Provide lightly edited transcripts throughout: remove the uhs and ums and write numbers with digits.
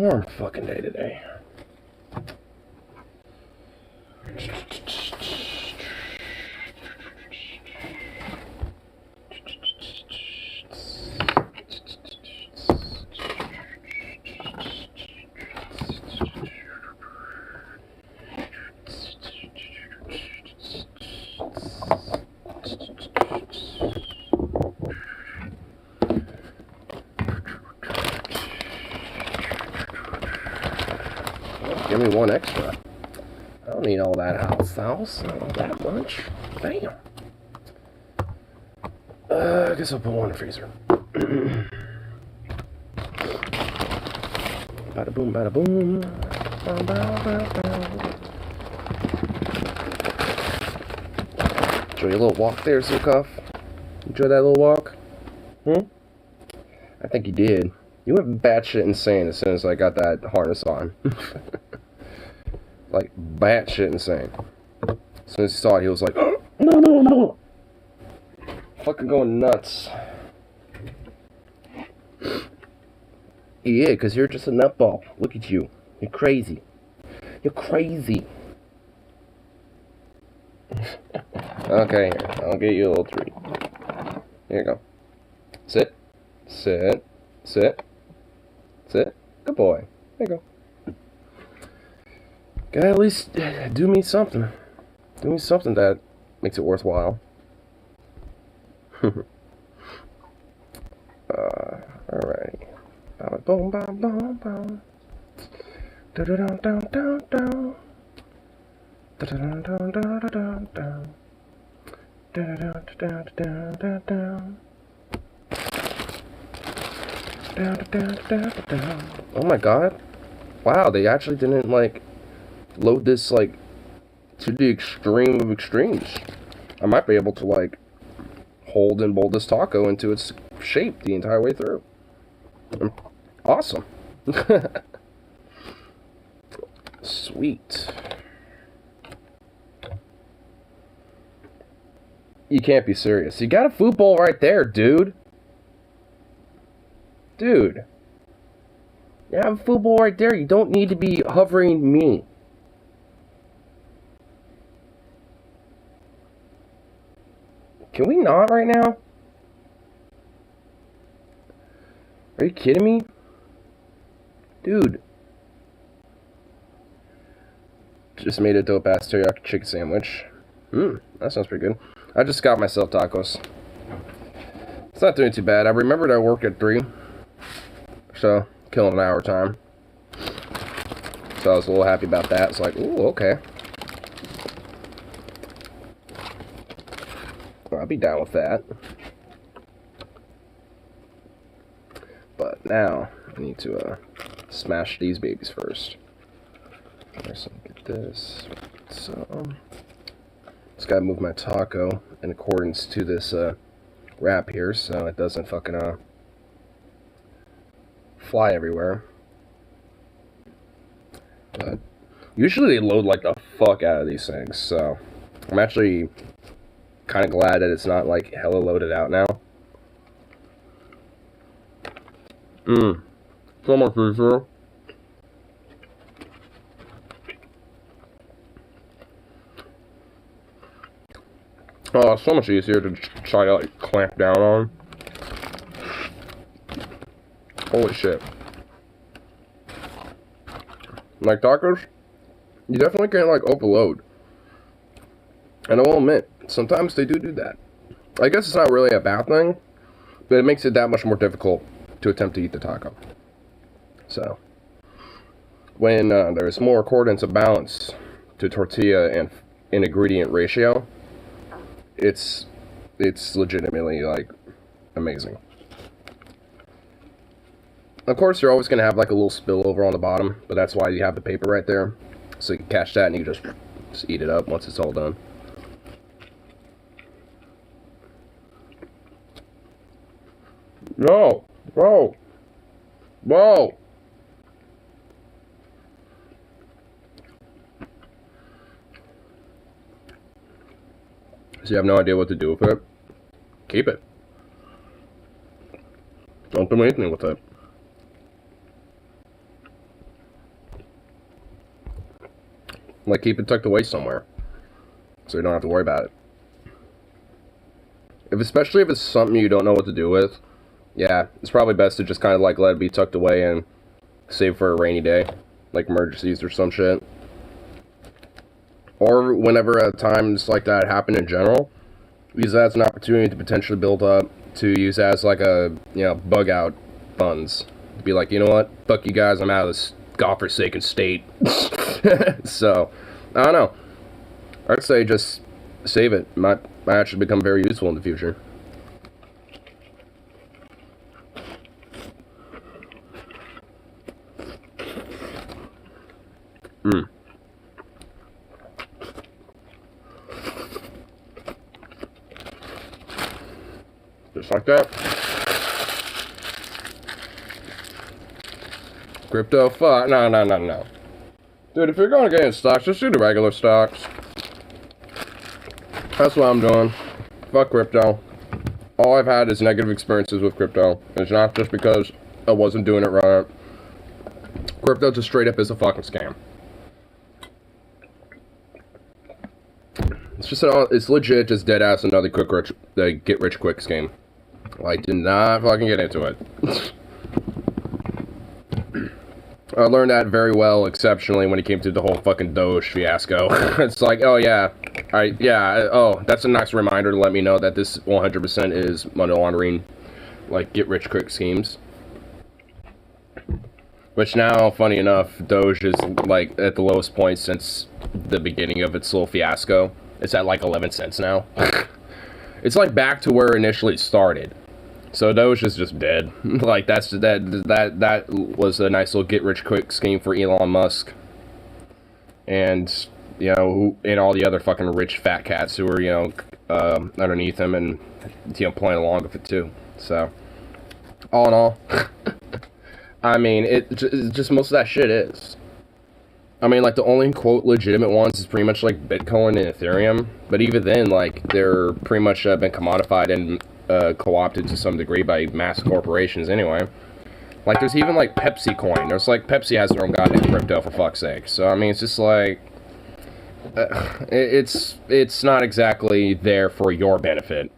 warm fucking day today. Give me one extra. I don't need all that hot sauce. Not all that much. Damn. I guess I'll put one in the freezer. Bada boom, bada boom. Bow, bow, bow, bow. Enjoy your little walk there, Zukov. Enjoy that little walk? I think you did. You went batshit insane as soon as I got that harness on. Like, batshit insane. As soon as he saw it, he was like, oh, no. Fucking going nuts. Yeah, because you're just a nutball. Look at you. You're crazy. You're crazy. Okay, here. I'll get you a little treat. Here you go. Sit. Sit. Sit. Sit. Good boy. There you go. Gotta at least do me something. Do me something that makes it worthwhile. Alright. Boom, boom, boom, boom. Da da da da da da. Da da da da da da da. Da da da da da da da. Da da da da. Oh my god. Wow, they actually didn't like load this like to the extreme of extremes. I might be able to like hold and mold this taco into its shape the entire way through. Awesome. Sweet. You can't be serious. You got a food bowl right there, dude. Dude. You have a food bowl right there. You don't need to be hovering me. Can we not right now? Are you kidding me? Dude. Just made a dope ass teriyaki chicken sandwich. That sounds pretty good. I just got myself tacos. It's not doing too bad. I remembered I work at 3. So, killing an hour time. So I was a little happy about that. It's like, ooh, okay. I'll be down with that. But now, I need to smash these babies first. So get this. So, just gotta move my taco in accordance to this wrap here, so it doesn't fucking fly everywhere. But usually they load like the fuck out of these things, so I'm actually kind of glad that it's not like hella loaded out now. So much easier. Oh, it's so much easier to try to like clamp down on. Holy shit. Like tacos, you definitely can't like overload. And I will admit, sometimes they do that. I guess it's not really a bad thing, but it makes it that much more difficult to attempt to eat the taco. So, when there's more accordance of balance to tortilla and ingredient ratio, it's legitimately like amazing. Of course, you're always going to have like a little spillover on the bottom, but that's why you have the paper right there, so you can catch that and you just eat it up once it's all done. No, bro, whoa. So you have no idea what to do with it? Keep it. Don't do anything with it. Like, keep it tucked away somewhere, so you don't have to worry about it. Especially if it's something you don't know what to do with, yeah, it's probably best to just kind of, like, let it be tucked away and save for a rainy day, like emergencies or some shit. Or whenever times like that happen in general, use that as an opportunity to potentially build up, to use as, like, a, you know, bug out funds. Be like, you know what, fuck you guys, I'm out of this godforsaken state. So, I don't know. I'd say just save it. Might actually become very useful in the future. Just like that. Crypto, fuck. No. Dude, if you're going to get in stocks, just do the regular stocks. That's what I'm doing. Fuck crypto. All I've had is negative experiences with crypto. It's not just because I wasn't doing it right. Crypto just straight up is a fucking scam. It's legit just dead ass another get rich quick scheme. Like, do not fucking get into it. I learned that very well, exceptionally, when it came to the whole fucking Doge fiasco. It's like, oh yeah, oh, that's a nice reminder to let me know that this 100% is money laundering, like, get rich quick schemes. Which now, funny enough, Doge is, like, at the lowest point since the beginning of its little fiasco. It's at, like, 11 cents now. It's, like, back to where initially it started. So Doge is just dead. Like, that was a nice little get-rich-quick scheme for Elon Musk. And, you know, and all the other fucking rich fat cats who were, you know, underneath him and, you know, playing along with it, too. So, all in all, I mean, it's just most of that shit is. I mean, like, the only, quote, legitimate ones is pretty much, like, Bitcoin and Ethereum. But even then, like, they're pretty much been commodified and co-opted to some degree by massive corporations anyway. Like, there's even, like, Pepsi coin. There's, like, Pepsi has their own goddamn crypto, for fuck's sake. So, I mean, it's just, like, it's not exactly there for your benefit.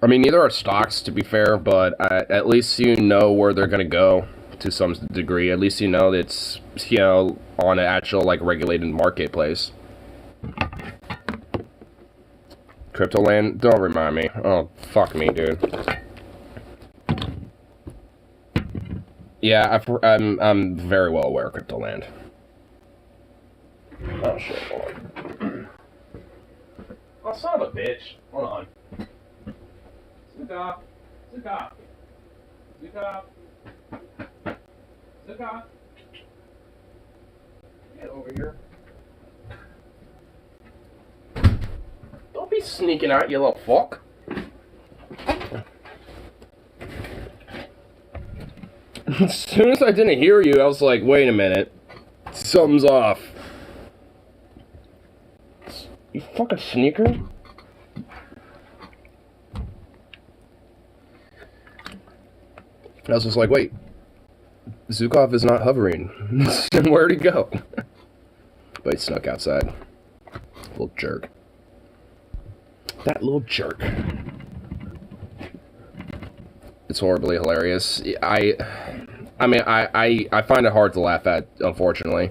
I mean, neither are stocks, to be fair, but at least you know where they're gonna go to some degree. At least you know that it's, you know, on an actual, like, regulated marketplace. Cryptoland, don't remind me. Oh, fuck me, dude. Yeah, I'm very well aware of Cryptoland. Oh shit, hold on. Oh, son of a bitch. Hold on. Zuka. Get over here. Don't be sneaking out, you little fuck. As soon as I didn't hear you, I was like, wait a minute. Something's off. You fucking sneaker? I was just like, wait. Zukov is not hovering. Where'd he go? But he snuck outside. Little jerk. That little jerk. It's horribly hilarious. I mean, I find it hard to laugh at, unfortunately.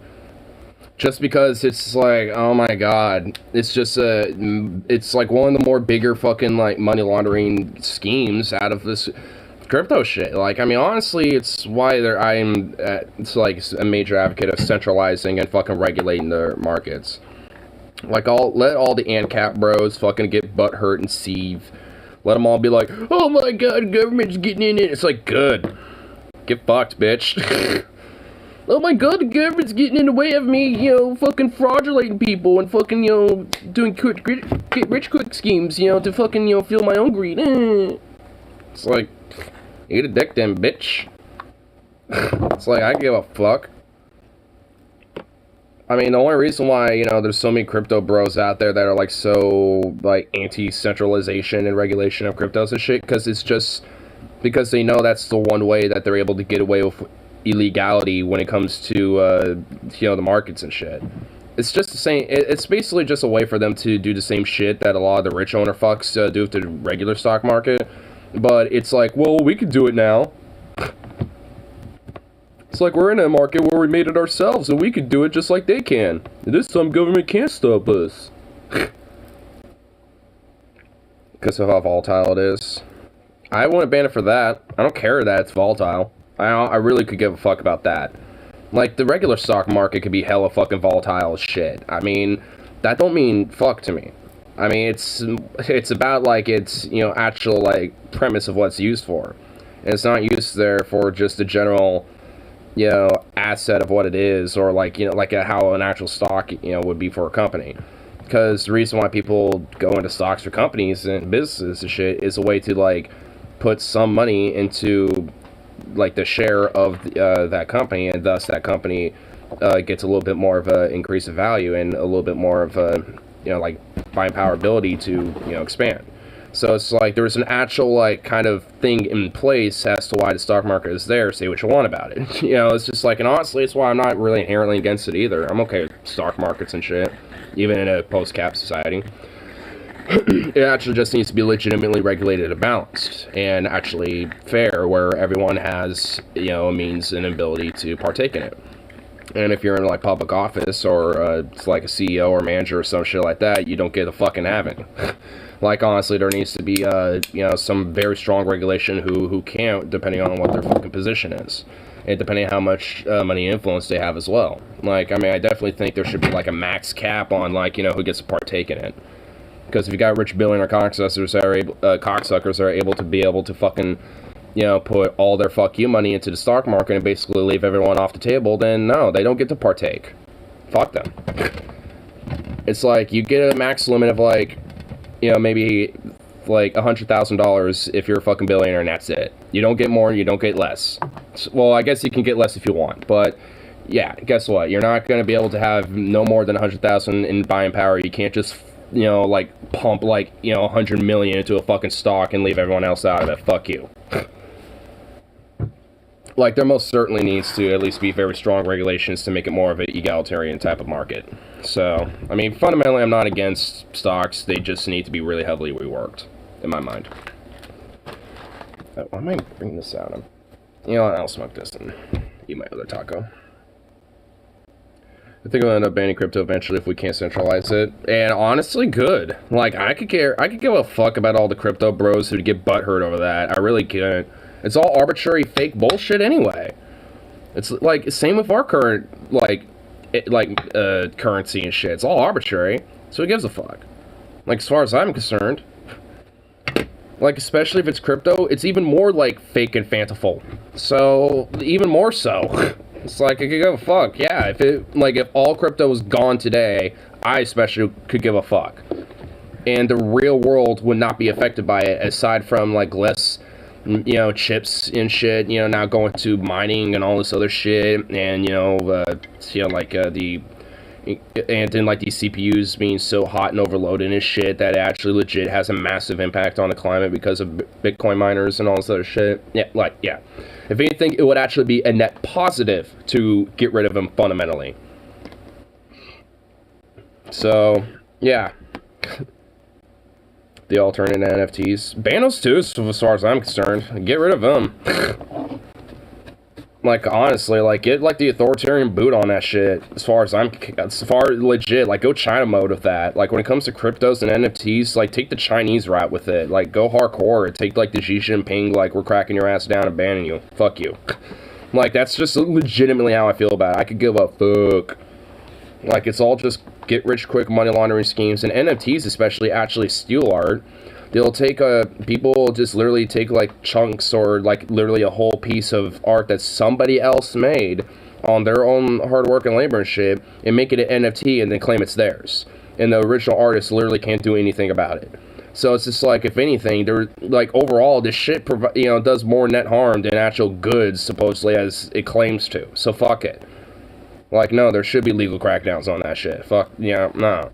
Just because it's like, oh my god. It's just it's like one of the more bigger fucking, like, money laundering schemes out of this crypto shit. Like, I mean, honestly, it's why it's like a major advocate of centralizing and fucking regulating the markets. Like, let all the ANCAP bros fucking get butthurt and seethe. Let them all be like, oh my god, government's getting in it. It's like, good. Get fucked, bitch. Oh my god, the government's getting in the way of me, you know, fucking fraudulating people and fucking, you know, doing get rich quick schemes, you know, to fucking, you know, fuel my own greed. It's like, eat a dick then, bitch. It's like, I give a fuck. I mean, the only reason why, you know, there's so many crypto bros out there that are, like, so, like, anti-centralization and regulation of cryptos and shit, because it's just because they know that's the one way that they're able to get away with, illegality when it comes to the markets and shit. It's just the same. It's basically just a way for them to do the same shit that a lot of the rich owner fucks do with the regular stock market. But it's like, well, we could do it now. It's like we're in a market where we made it ourselves, and we could do it just like they can. And this time, government can't stop us. Because of how volatile it is. I wouldn't ban it for that. I don't care that it's volatile. I really could give a fuck about that. Like, the regular stock market could be hella fucking volatile as shit. I mean, that don't mean fuck to me. I mean, it's about, like, its, actual, like, premise of what it's used for. And it's not used there for just a general, asset of what it is, or, like, how an actual stock, would be for a company. Because the reason why people go into stocks for companies and businesses and shit is a way to, like, put some money into, like, the share of that company, and thus that company gets a little bit more of an increase of value and a little bit more of a, like, buying power ability to, expand. So it's like there's an actual, like, kind of thing in place as to why the stock market is there. Say what you want about it. It's just like, and honestly, it's why I'm not really inherently against it either. I'm okay with stock markets and shit, even in a post-cap society. It actually just needs to be legitimately regulated and balanced, and actually fair, where everyone has, a means and ability to partake in it. And if you're in, like, public office, or it's like a CEO or manager or some shit like that, you don't get a fucking having. Like, honestly, there needs to be, some very strong regulation who can't, depending on what their fucking position is. And depending on how much money and influence they have as well. Like, I mean, I definitely think there should be, like, a max cap on, like, who gets to partake in it. Because if you got rich billionaire cocksuckers that are able to fucking, put all their fuck you money into the stock market and basically leave everyone off the table, then no, they don't get to partake. Fuck them. It's like, you get a max limit of, like, maybe, like, $100,000 if you're a fucking billionaire, and that's it. You don't get more, you don't get less. Well, I guess you can get less if you want, but yeah, guess what? You're not going to be able to have no more than $100,000 in buying power. You can't just, like, pump, like, 100 million into a fucking stock and leave everyone else out of it. Fuck you. Like, there most certainly needs to at least be very strong regulations to make it more of an egalitarian type of market. So, I mean, fundamentally, I'm not against stocks. They just need to be really heavily reworked, in my mind. Why am I bringing this out? I'll smoke this and eat my other taco. I think I'll end up banning crypto eventually if we can't centralize it. And honestly, good. Like, I could give a fuck about all the crypto bros who get butthurt over that. I really couldn't. It's all arbitrary fake bullshit anyway. It's like, same with our current, currency and shit. It's all arbitrary. So who gives a fuck? Like, as far as I'm concerned, like, especially if it's crypto, it's even more, like, fake and fanciful. So, even more so. It's like, I could give a fuck. Yeah, if all crypto was gone today, I especially could give a fuck. And the real world would not be affected by it, aside from, like, less, chips and shit, now going to mining and all this other shit, and, and then, like, these CPUs being so hot and overloaded and shit that it actually legit has a massive impact on the climate because of Bitcoin miners and all this other shit. Yeah. If anything, it would actually be a net positive to get rid of them fundamentally. So, yeah. The alternate NFTs. Ban those too, as far as I'm concerned. Get rid of them. Like, honestly, like, get, like, the authoritarian boot on that shit, as far legit, like, go China mode with that. Like, when it comes to cryptos and NFTs, like, take the Chinese route with it. Like, go hardcore. Take, like, the Xi Jinping, like, we're cracking your ass down and banning you. Fuck you. Like, that's just legitimately how I feel about it. I could give a fuck. Like, it's all just get-rich-quick money laundering schemes, and NFTs especially actually steal art. They'll take people just literally take, like, chunks or, like, literally a whole piece of art that somebody else made on their own hard work and labor and shit, and make it an NFT and then claim it's theirs. And the original artist literally can't do anything about it. So it's just like, if anything, they're, like, overall, this shit, does more net harm than actual goods, supposedly, as it claims to. So fuck it. Like, no, there should be legal crackdowns on that shit. Fuck, yeah, no.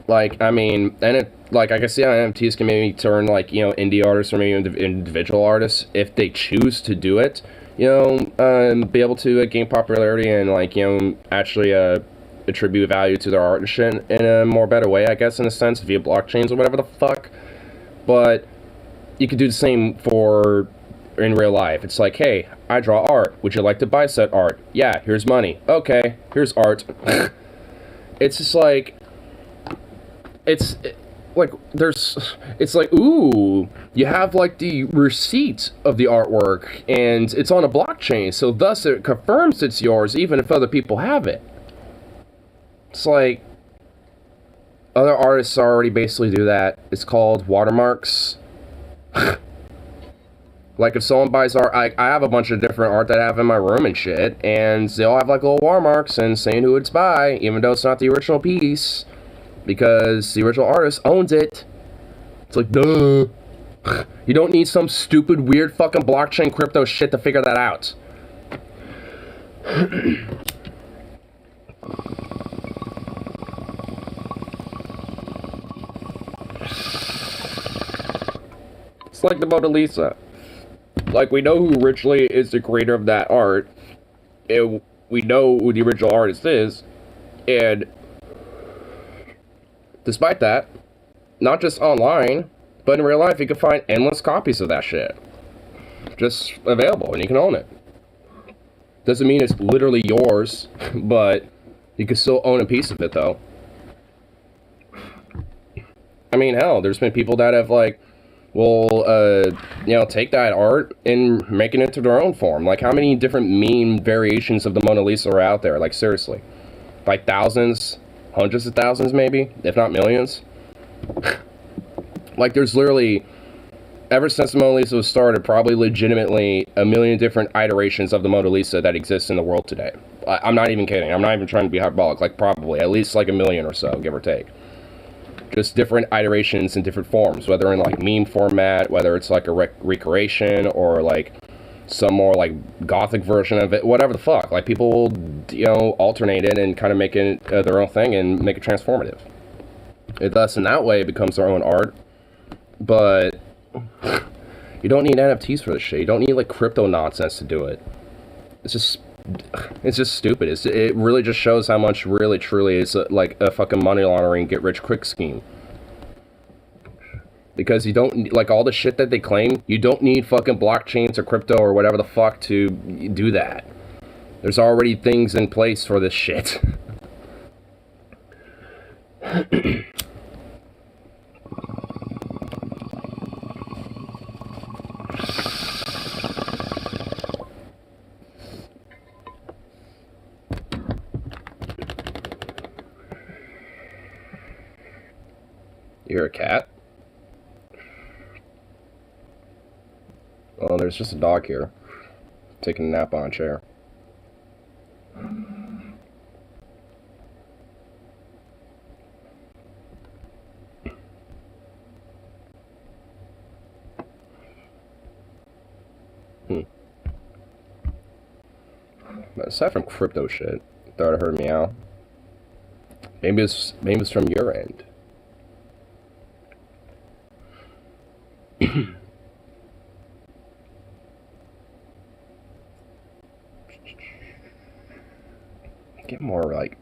Like, I mean, and like, I can see how NFTs can maybe turn, like, indie artists or maybe individual artists, if they choose to do it, be able to gain popularity and like actually attribute value to their art and shit in a more better way, I guess, in a sense, via blockchains or whatever the fuck. But you could do the same for in real life. It's like, hey, I draw art. Would you like to buy said art? Yeah, here's money. Okay, here's art. It's just like, it's like, ooh, you have like the receipt of the artwork and it's on a blockchain, so thus it confirms it's yours even if other people have it. It's like, other artists already basically do that. It's called watermarks. Like, if someone buys art, I have a bunch of different art that I have in my room and shit, and they all have, like, little watermarks and saying who it's by, even though it's not the original piece, because the original artist owns it. It's like, duh. You don't need some stupid, weird fucking blockchain crypto shit to figure that out. It's like the Mona Lisa. Like, we know who originally is the creator of that art, and we know who the original artist is, and despite that, not just online, but in real life, you can find endless copies of that shit. Just available, and you can own it. Doesn't mean it's literally yours, but you can still own a piece of it, though. I mean, hell, there's been people that have, like, take that art and make it into their own form. Like, how many different meme variations of the Mona Lisa are out there? Like, seriously. Like, thousands, hundreds of thousands, maybe, if not millions. Like, there's literally, ever since the Mona Lisa was started, probably legitimately a million different iterations of the Mona Lisa that exist in the world today. I'm not even kidding. I'm not even trying to be hyperbolic. Like, probably at least like a million or so, give or take. Just different iterations in different forms, whether in like meme format, whether it's like a recreation or like some more like gothic version of it, whatever the fuck. Like, people will, alternate it and kind of make it their own thing and make it transformative. It thus, in that way, it becomes their own art. But you don't need NFTs for this shit. You don't need like crypto nonsense to do it. It's just stupid. It really just shows how much really truly is like a fucking money laundering get rich quick scheme. Because you don't, like, all the shit that they claim, you don't need fucking blockchains or crypto or whatever the fuck to do that. There's already things in place for this shit. You hear a cat? Well, there's just a dog here, taking a nap on a chair. But aside from crypto shit, thought I heard meow. Maybe it's from your end. Get more like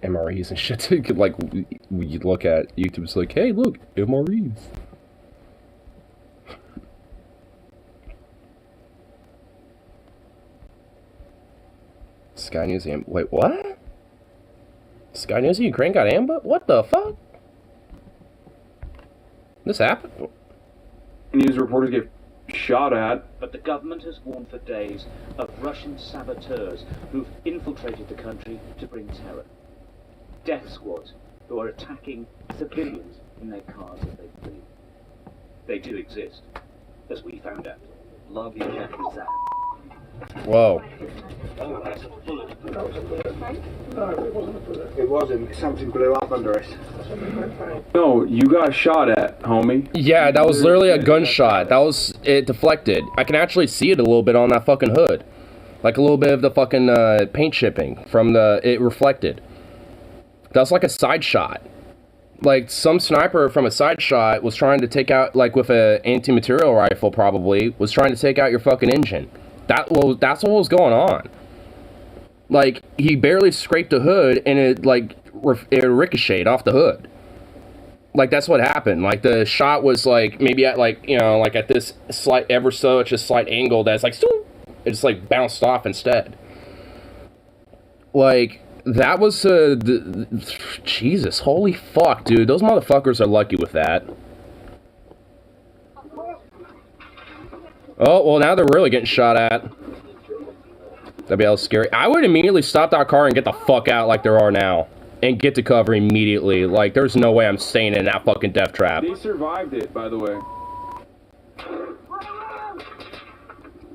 MREs and shit to like you look at YouTube. It's like, hey, look, MREs. Sky News. Wait, what? Sky News Ukraine got ambushed? What the fuck? This happened? News reporters get shot at. But the government has warned for days of Russian saboteurs who've infiltrated the country to bring terror. Death squads who are attacking civilians in their cars as they flee. They do exist, as we found out. Love you, Zach. Whoa. It wasn't. Something blew up under us. No, you got shot at, homie. Yeah, that was literally a gunshot. It deflected. I can actually see it a little bit on that fucking hood. Like a little bit of the fucking paint chipping from it reflected. That was like a side shot. Like, some sniper from a side shot was trying to take out, like with a anti-material rifle probably, was trying to take out your fucking engine. That's what was going on. Like, he barely scraped the hood, and it, like, it ricocheted off the hood. Like, that's what happened. Like, the shot was, like, maybe at, like, you know, like, at this slight, ever so, just slight angle that's, like, it just, like, bounced off instead. Like, that was, Jesus, holy fuck, dude. Those motherfuckers are lucky with that. Oh, well, now they're really getting shot at. That'd be a little scary. I would immediately stop that car and get the fuck out like there are now. And get to cover immediately. Like, there's no way I'm staying in that fucking death trap. They survived it, by the way.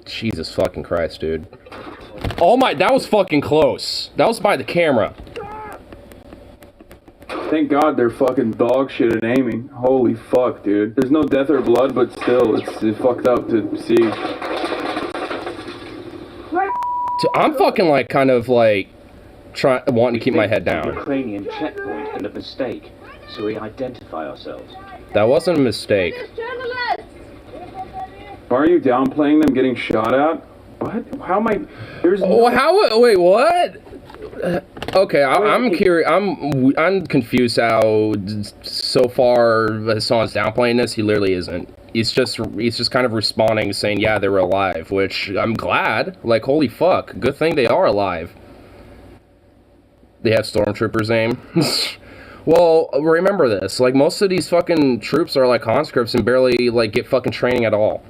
Jesus fucking Christ, dude. Oh my, that was fucking close. That was by the camera. Thank God they're fucking dog shit at aiming. Holy fuck, dude. There's no death or blood, but still, it's fucked up to see. I'm fucking, like, kind of, like, wanting to keep my head down. Ukrainian checkpoint and a mistake, so we identify ourselves. That wasn't a mistake. Why are you downplaying them getting shot at? What? How am I? There's no... Oh, how? Wait, what? Okay, I'm curious. I'm confused how so far Hassan's downplaying this. He literally isn't. He's just kind of responding, saying, yeah, they were alive, which I'm glad. Like, holy fuck, good thing they are alive. They have stormtroopers aim. Well, remember this. Like, most of these fucking troops are like conscripts and barely, like, get fucking training at all.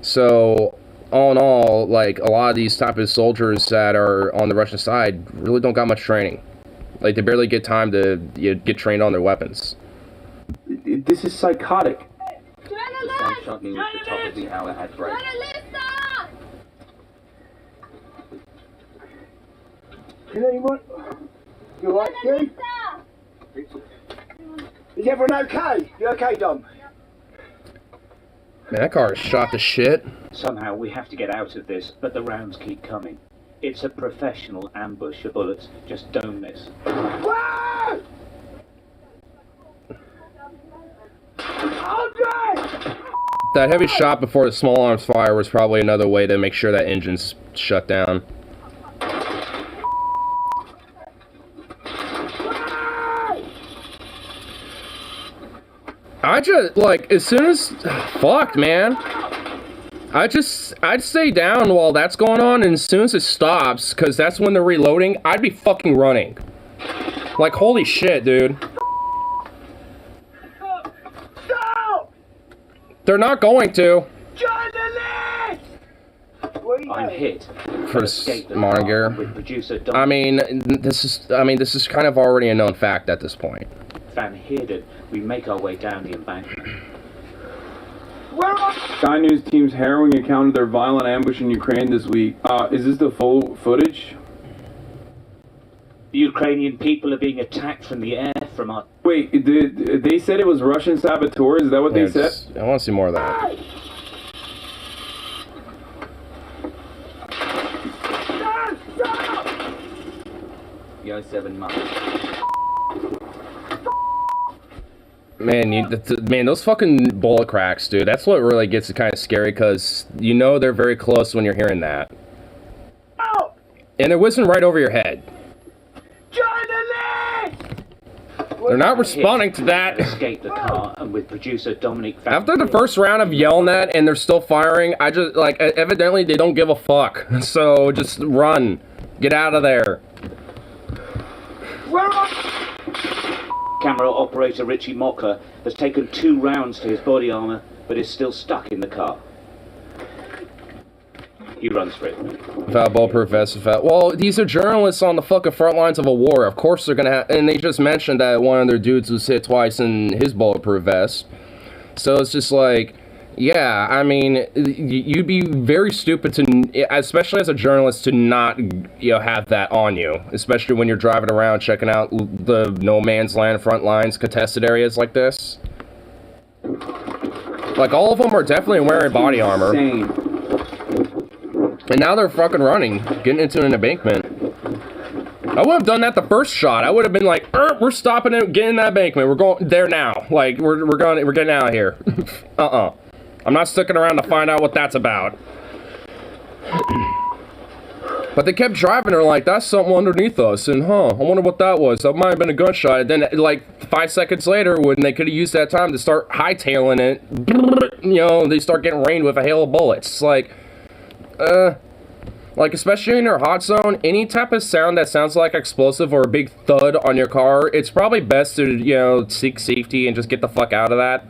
So, all in all, like, a lot of these type of soldiers that are on the Russian side really don't got much training. Like, they barely get time to get trained on their weapons. This is psychotic. The sun shocking at the top of the hour at break. Anyone? You alright, Stu? Is everyone okay? You okay, Dom? Man, that car is shot to shit. Somehow we have to get out of this, but the rounds keep coming. It's a professional ambush. The bullets just don't miss. Whoa! Andre! That heavy shot before the small arms fire was probably another way to make sure that engine's shut down. I just, like, as soon as... Fuck, man. I'd stay down while that's going on, and as soon as it stops, because that's when they're reloading, I'd be fucking running. Like, holy shit, dude. Stop! They're not going to. Journalist! I'm hit. For Moninger. With producer Don I mean, this is kind of already a known fact at this point. Van Heerden, we make our way down the embankment. Sky News team's harrowing account of their violent ambush in Ukraine this week. Is this the full footage? The Ukrainian people are being attacked from the air from our... Wait, they said it was Russian saboteurs? Is that what they said? I want to see more of that. Yo 7 months. Man, man, those fucking bullet cracks, dude. That's what really gets it kind of scary, because you know they're very close when you're hearing that. Oh! And they're whizzing right over your head. Journalist! They're not responding to that. Escape the car, and with producer Dominic Van After the first round of yelling that and they're still firing, I just, like, evidently they don't give a fuck. So just run. Get out of there. Where are... Camera operator Richie Mocker has taken 2 rounds to his body armor, but is still stuck in the car. He runs for it. Without bulletproof vest, well, these are journalists on the fucking front lines of a war. Of course they're gonna have, and they just mentioned that one of their dudes was hit twice in his bulletproof vest. So it's just like, yeah, I mean, you'd be very stupid to, especially as a journalist, to not, have that on you. Especially when you're driving around checking out the no man's land front lines, contested areas like this. Like, all of them are definitely wearing body armor. Insane. And now they're fucking running, getting into an embankment. I would have done that the first shot. I would have been like, we're stopping it, getting in that embankment. We're going there now. Like, we're getting out of here. I'm not sticking around to find out what that's about. But they kept driving. They're like, that's something underneath us. And I wonder what that was. That might have been a gunshot. And then, like, 5 seconds later, when they could have used that time to start hightailing it, you know, they start getting rained with a hail of bullets. It's like, especially in your hot zone, any type of sound that sounds like explosive or a big thud on your car, it's probably best to, you know, seek safety and just get the fuck out of that.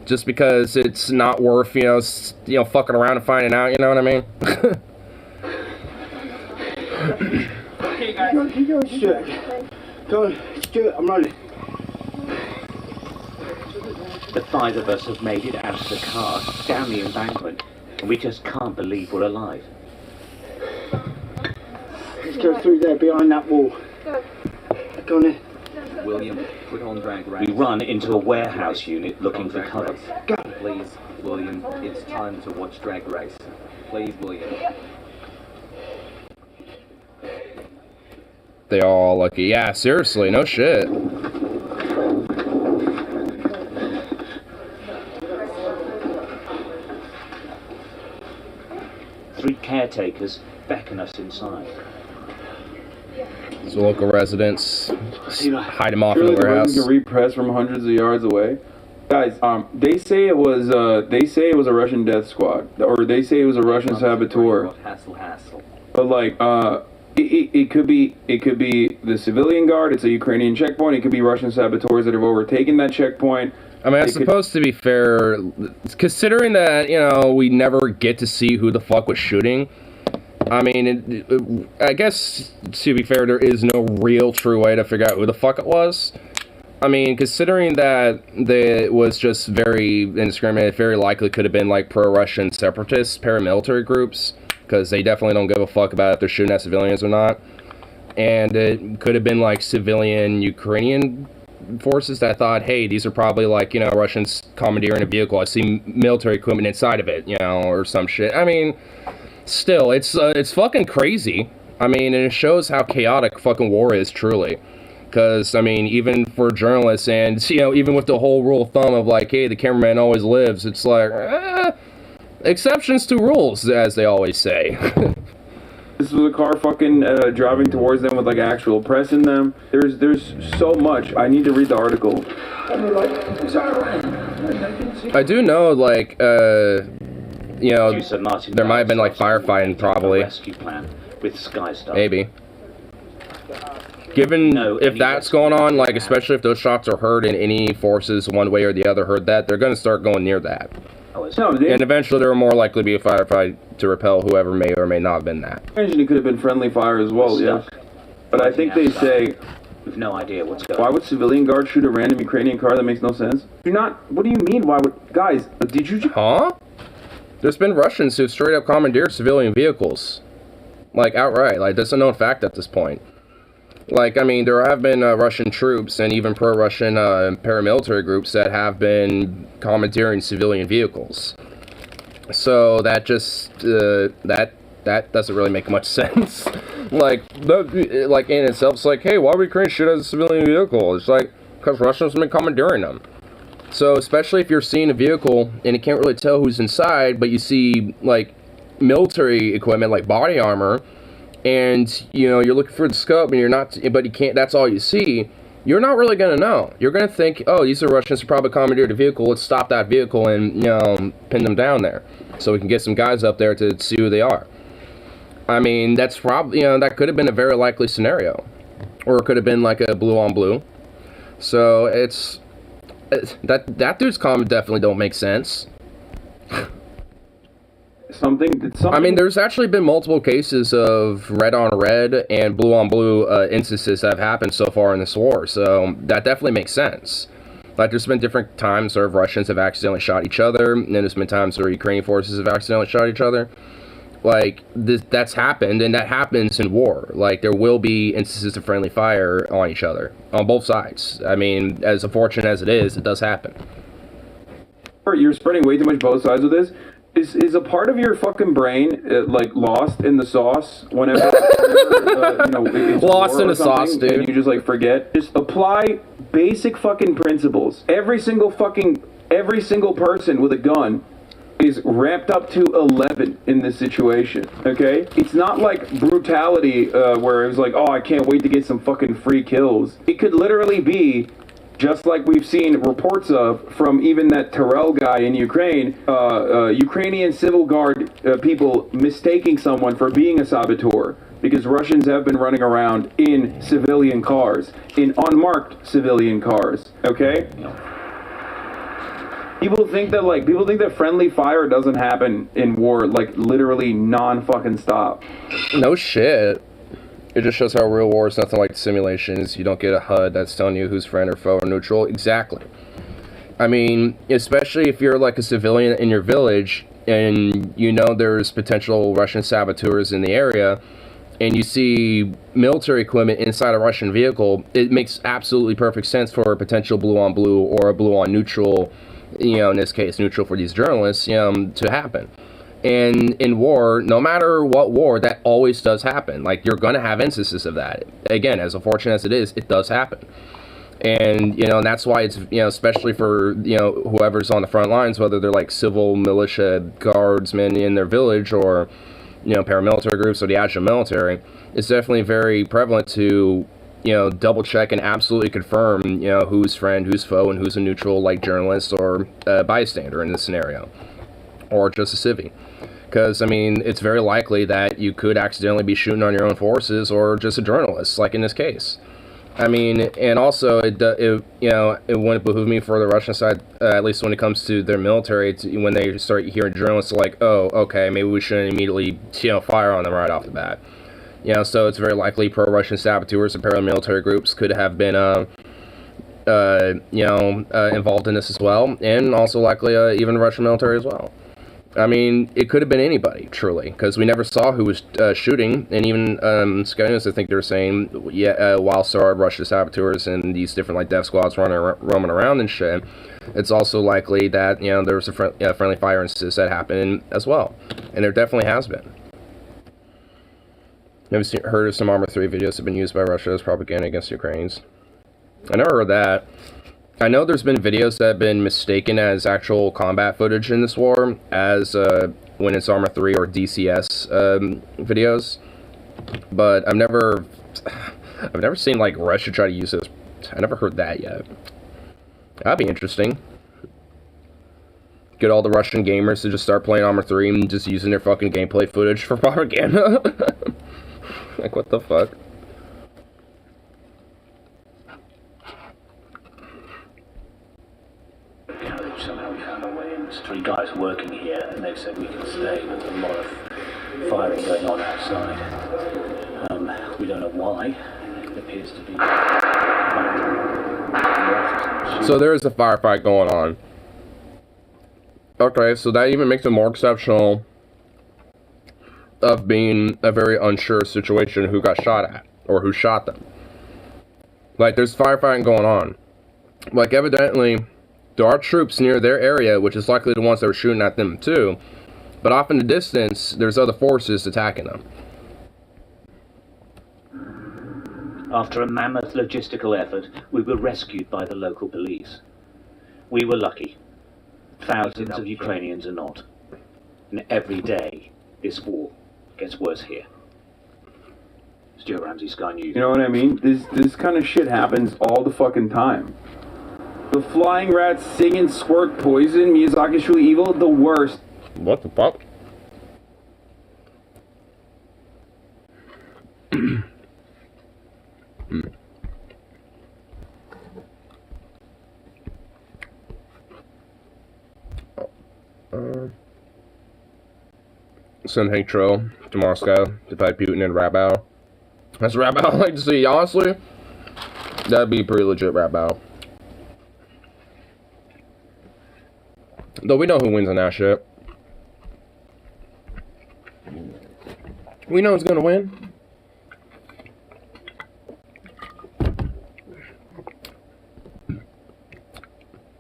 Just because it's not worth, you know, fucking around and finding out, you know what I mean? Okay, guys. Go, Stuart. Go, Stuart, I'm ready. The 5 of us have made it out of the car, down the embankment, and we just can't believe we're alive. Let's go through there, behind that wall. Go on in. William, put on drag race. We run into a warehouse unit looking for cover. Please, William, it's time to watch Drag Race. Please, William. They all lucky. Yeah, seriously, no shit. Three caretakers beckon us inside. So local residents hide them off in Surely the the warehouse. Russians can repress from hundreds of yards away. Guys, they say it was a Russian death squad, or they say it was a Russian saboteur. Hassle. But like, it could be the civilian guard. It's a Ukrainian checkpoint. It could be Russian saboteurs that have overtaken that checkpoint. I mean, I suppose to be fair, considering that, you know, we never get to see who the fuck was shooting, I mean, I guess, to be fair, there is no real true way to figure out who the fuck it was. I mean, considering that it was just very indiscriminate, very likely could have been, like, pro-Russian separatist paramilitary groups, because they definitely don't give a fuck about if they're shooting at civilians or not. And it could have been, like, civilian Ukrainian forces that thought, hey, these are probably, like, you know, Russians commandeering a vehicle. I see military equipment inside of it, you know, or some shit. I mean, still, it's fucking crazy. I mean, and it shows how chaotic fucking war is, truly. Because, I mean, even for journalists and, you know, even with the whole rule of thumb of, like, hey, the cameraman always lives, it's like, exceptions to rules, as they always say. This was a car fucking driving towards them with like actual press in them. There's so much. I need to read the article. I do know, like, you know, Producer Martin there might have been, like, Downs firefighting, probably. rescue plan with Skystar. Maybe. Given if that's going on, like, especially if those shots are heard and any forces one way or the other heard that, they're going to start going near that. No, And eventually there will more likely be a firefight to repel whoever may or may not have been that. imagine it could have been friendly fire as well, yeah. Stuck. But I think they say, We've no idea what's going why on. would civilian guards shoot a random Ukrainian car? That makes no sense. You're not. What do you mean? Why would guys? Did you just? Huh? There's been Russians who've straight up commandeered civilian vehicles. Like, outright. Like, that's a known fact at this point. Like, I mean, there have been Russian troops and even pro-Russian paramilitary groups that have been commandeering civilian vehicles. So that just, that doesn't really make much sense. like in itself, it's like, hey, why would Ukraine shoot at a civilian vehicle? It's like, because Russians have been commandeering them. So especially if you're seeing a vehicle and you can't really tell who's inside, but you see, like, military equipment, like body armor, and, you know, you're looking for the scope and you're not, but you can't, that's all you see, you're not really going to know. You're going to think, oh, these are Russians who probably commandeered a vehicle, let's stop that vehicle and, you know, pin them down there so we can get some guys up there to see who they are. I mean, that's probably, you know, that could have been a very likely scenario. Or it could have been like a blue on blue. So it's that dude's comment definitely don't make sense. Something. I mean, there's actually been multiple cases of red on red and blue on blue instances that have happened so far in this war, so that definitely makes sense. Like, there's been different times where Russians have accidentally shot each other, and then there's been times where Ukrainian forces have accidentally shot each other. Like, that's happened, and that happens in war. Like, there will be instances of friendly fire on each other, on both sides. I mean, as unfortunate as it is, it does happen. You're spreading way too much both sides of this. Is a part of your fucking brain like lost in the sauce whenever you know, it's Lost war in or the sauce, something, dude. and you just like forget? Just apply basic fucking principles. Every single person with a gun is ramped up to 11 in this situation, okay? It's not like brutality where it was like, oh, I can't wait to get some fucking free kills. It could literally be just like we've seen reports of from even that Terrell guy in Ukraine, Ukrainian civil guard people mistaking someone for being a saboteur because Russians have been running around in civilian cars, in unmarked civilian cars, okay? People think that friendly fire doesn't happen in war, like literally non-fucking stop. No shit. It just shows how real war is nothing like simulations. You don't get a HUD that's telling you who's friend or foe or neutral. Exactly. I mean, especially if you're like a civilian in your village and you know there's potential Russian saboteurs in the area, and you see military equipment inside a Russian vehicle, it makes absolutely perfect sense for a potential blue on blue or a blue on neutral, you know, in this case, neutral for these journalists, to happen. And in war, no matter what war, that always does happen. Like, you're going to have instances of that. Again, as unfortunate as it is, it does happen. And, you know, and that's why it's, you know, especially for, you know, whoever's on the front lines, whether they're like civil militia guardsmen in their village or, you know, paramilitary groups or the actual military, it's definitely very prevalent to, you know, double check and absolutely confirm, you know, who's friend, who's foe, and who's a neutral, like journalist or bystander in this scenario, or just a civvy. Because, I mean, it's very likely that you could accidentally be shooting on your own forces or just a journalist, like in this case. I mean, and also, it you know, it wouldn't behoove me for the Russian side, at least when it comes to their military, when they start hearing journalists like, oh, okay, maybe we shouldn't immediately, you know, fire on them right off the bat. You know, so it's very likely pro-Russian saboteurs and paramilitary groups could have been, you know, involved in this as well, and also likely even Russian military as well. I mean, it could have been anybody, truly, because we never saw who was shooting, and even Sky News, I think they were saying, while there are Russian saboteurs and these different, like, death squads roaming around and shit, it's also likely that, you know, there was a friendly fire instance that happened as well, and there definitely has been. Have you heard of some Arma 3 videos that have been used by Russia as propaganda against Ukrainians? I never heard that. I know there's been videos that have been mistaken as actual combat footage in this war, as when it's Arma 3 or DCS videos, but I've never seen like Russia try to use this. I never heard that yet. That'd be interesting. Get all the Russian gamers to just start playing Arma 3 and just using their fucking gameplay footage for propaganda. Like, what the fuck? Somehow we found a way, and there's 3 guys working here, and they've said we can stay, but there's a lot of firing going on outside. We don't know why. It appears to be... So there is a firefight going on. Okay, so that even makes it more exceptional of being a very unsure situation who got shot at, or who shot them. Like, there's firefighting going on. Like, evidently, there are troops near their area, which is likely the ones that were shooting at them too, but off in the distance, there's other forces attacking them. After a mammoth logistical effort, we were rescued by the local police. We were lucky. Thousands of Ukrainians are not. And every day, this war gets worse here. Stuart Ramsey, Sky News. You know what I mean? This kind of shit happens all the fucking time. The flying rats singing squirt poison, Miyazaki's truly evil, the worst. What the fuck? Send Hank Trill to Moscow to fight Putin and Rabau. That's a Rabau I'd like to see, honestly. That'd be a pretty legit Rabau. Though we know who wins on that shit. We know who's gonna win.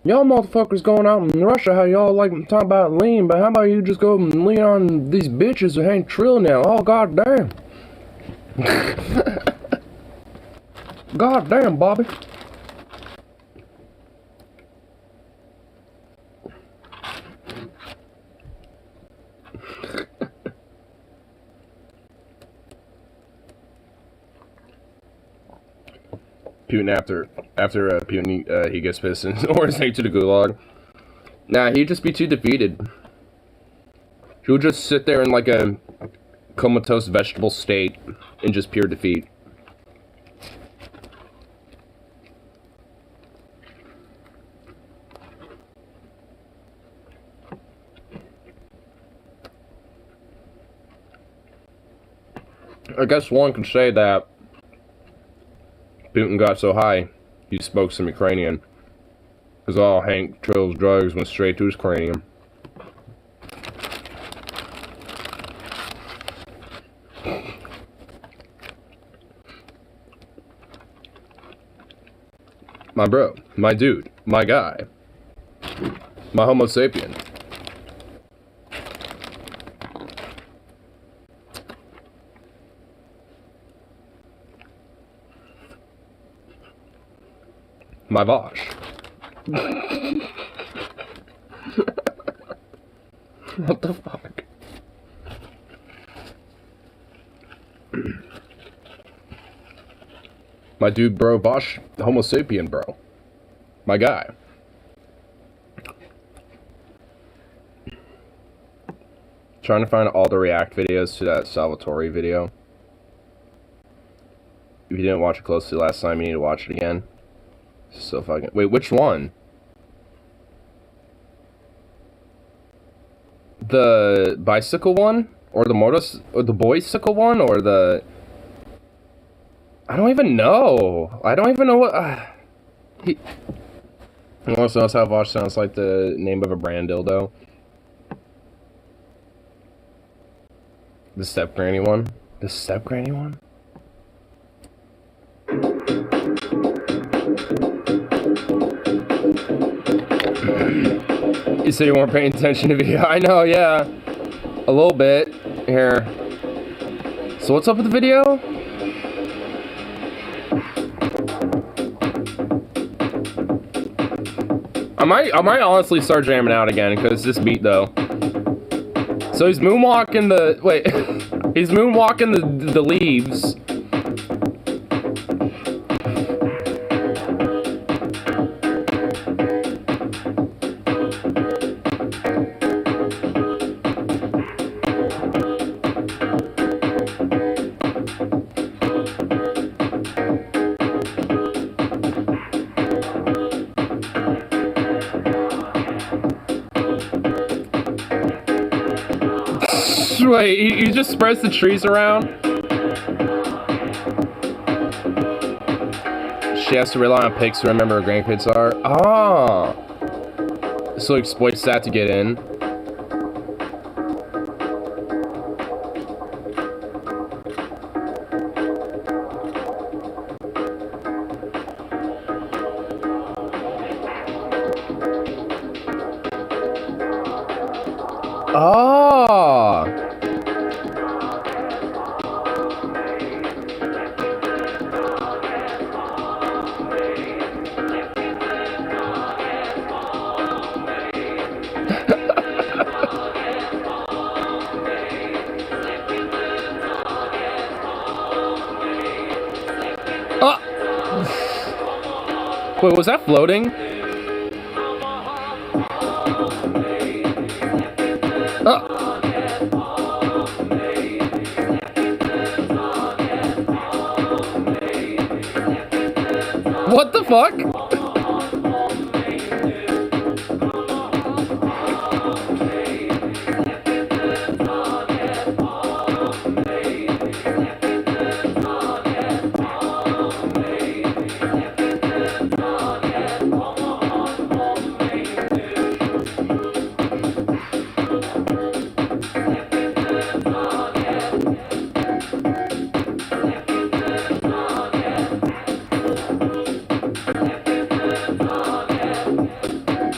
Y'all motherfuckers going out in Russia, how y'all like talk about lean, but how about you just go and lean on these bitches who ain't Trill now? Oh, goddamn. Goddamn, Bobby. Putin after Putin he gets pissed and orders Nate to the gulag. Nah, he'd just be too defeated. He'll just sit there in like a comatose vegetable state in just pure defeat. I guess one could say that Putin got so high, he spoke some Ukrainian. Because all Hank Trill's drugs went straight to his cranium. My bro, my dude, my guy, my homo sapien. My Bosch. What the fuck? My dude, bro, Bosch, homo sapien, bro. My guy. Trying to find all the react videos to that Salvatore video. If you didn't watch it closely last time, you need to watch it again. So fucking... Wait, which one? The bicycle one? Or the or the bicycle one? Or the... I don't even know. I don't even know what... He also knows how Vosh sounds like the name of a brand dildo. The step granny one? The step granny one? You said you weren't paying attention to video. I know, yeah. A little bit. Here. So what's up with the video? I might honestly start jamming out again, because this beat, though. So he's moonwalking the... Wait. He's moonwalking the leaves. Wait, he just spreads the trees around? She has to rely on pics to remember where grandkids are? Ah! So he exploits that to get in. Ah! Wait, was that floating? What the fuck?